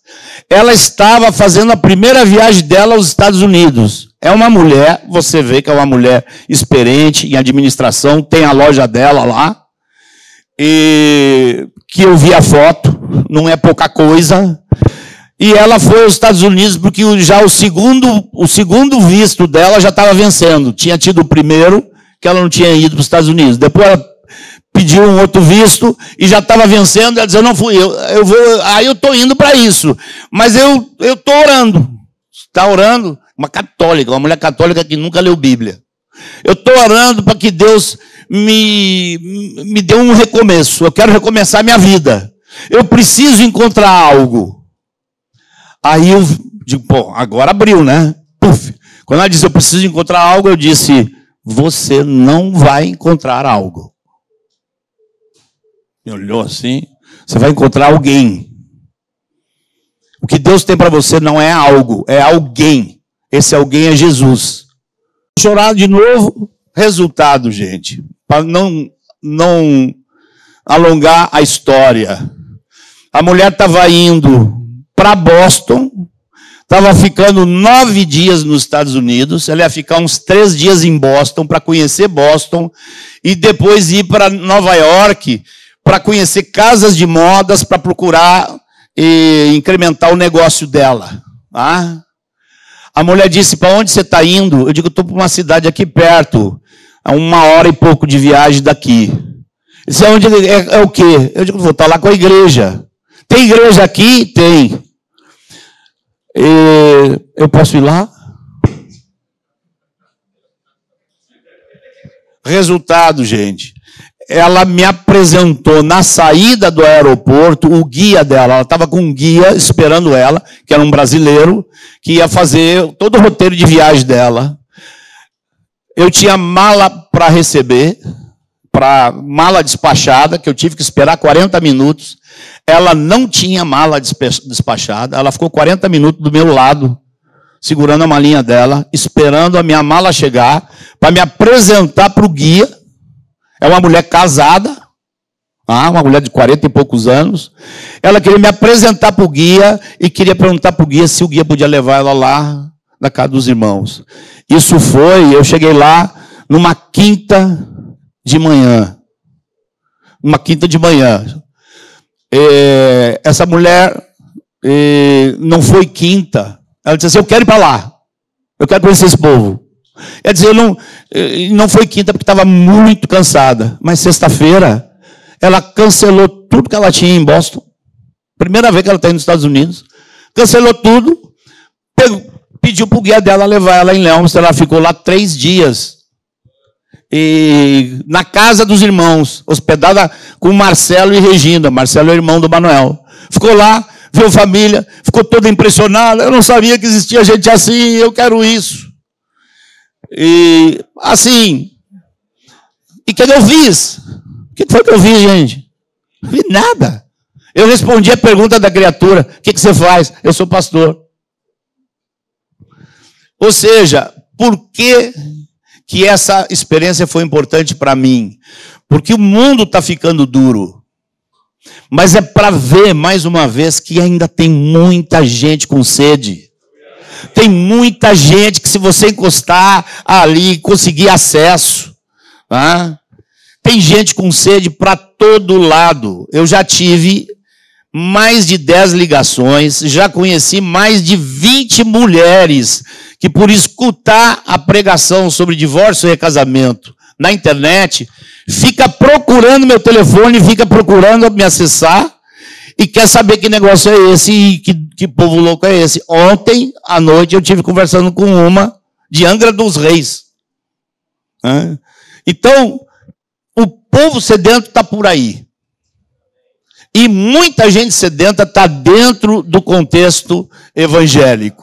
Ela estava fazendo a primeira viagem dela aos Estados Unidos. É uma mulher, você vê que é uma mulher experiente em administração, tem a loja dela lá, e que eu vi a foto, não é pouca coisa. E ela foi aos Estados Unidos porque já o segundo visto dela já estava vencendo. Tinha tido o primeiro, que ela não tinha ido para os Estados Unidos. Depois ela pediu um outro visto e já estava vencendo. Ela disse, eu não fui, aí eu estou indo para isso. Mas eu estou orando. Está orando? Uma católica, uma mulher católica que nunca leu Bíblia. Eu estou orando para que Deus me dê um recomeço. Eu quero recomeçar minha vida. Eu preciso encontrar algo. Aí eu digo, agora abriu, né? Puf. Quando ela disse, eu preciso encontrar algo, eu disse, você não vai encontrar algo. Me olhou assim, você vai encontrar alguém. O que Deus tem para você não é algo, é alguém. Esse alguém é Jesus. Chorar de novo, resultado, gente. Para não alongar a história. A mulher estava indo para Boston, estava ficando 9 dias nos Estados Unidos, ela ia ficar uns 3 dias em Boston para conhecer Boston e depois ir para Nova York para conhecer casas de modas, para procurar incrementar o negócio dela. Tá? A mulher disse, para onde você está indo? Eu digo, estou para uma cidade aqui perto, a 1h e pouco de viagem daqui. Disse, onde é o quê? Eu digo, vou estar lá com a igreja. Tem igreja aqui? Tem. Eu posso ir lá? Resultado, gente. Ela me apresentou na saída do aeroporto o guia dela. Ela estava com um guia esperando ela, que era um brasileiro, que ia fazer todo o roteiro de viagem dela. Eu tinha mala para receber, mala despachada, que eu tive que esperar 40 minutos. Ela não tinha mala despachada, ela ficou 40 minutos do meu lado, segurando a malinha dela, esperando a minha mala chegar, para me apresentar para o guia. É uma mulher casada, uma mulher de 40 e poucos anos. Ela queria me apresentar para o guia e queria perguntar para o guia se o guia podia levar ela lá na casa dos irmãos. Isso foi, eu cheguei lá numa quinta de manhã. Uma quinta de manhã. Essa mulher não foi quinta. Ela disse assim, eu quero ir para lá. Eu quero conhecer esse povo. Quer dizer, não foi quinta porque estava muito cansada. Mas sexta-feira, ela cancelou tudo que ela tinha em Boston. Primeira vez que ela está indo nos Estados Unidos. Cancelou tudo. Pediu para o guia dela levar ela em Leoms. Ela ficou lá 3 dias. E na casa dos irmãos, hospedada com Marcelo e Regina. Marcelo é o irmão do Manuel. Ficou lá, viu família, ficou toda impressionada. Eu não sabia que existia gente assim, eu quero isso. E assim, e o que eu fiz? O que foi que eu fiz, gente? Não fiz nada. Eu respondi a pergunta da criatura: o que você faz? Eu sou pastor. Ou seja, por que essa experiência foi importante para mim? Porque o mundo está ficando duro. Mas é para ver, mais uma vez, que ainda tem muita gente com sede. Tem muita gente que, se você encostar ali, conseguir acesso. Tá? Tem gente com sede para todo lado. Eu já tive mais de 10 ligações, já conheci mais de 20 mulheres que, por escutar a pregação sobre divórcio e recasamento na internet, fica procurando meu telefone, fica procurando me acessar e quer saber que negócio é esse e que povo louco é esse. Ontem à noite eu estive conversando com uma de Angra dos Reis. Então, o povo sedento está por aí. E muita gente sedenta está dentro do contexto evangélico.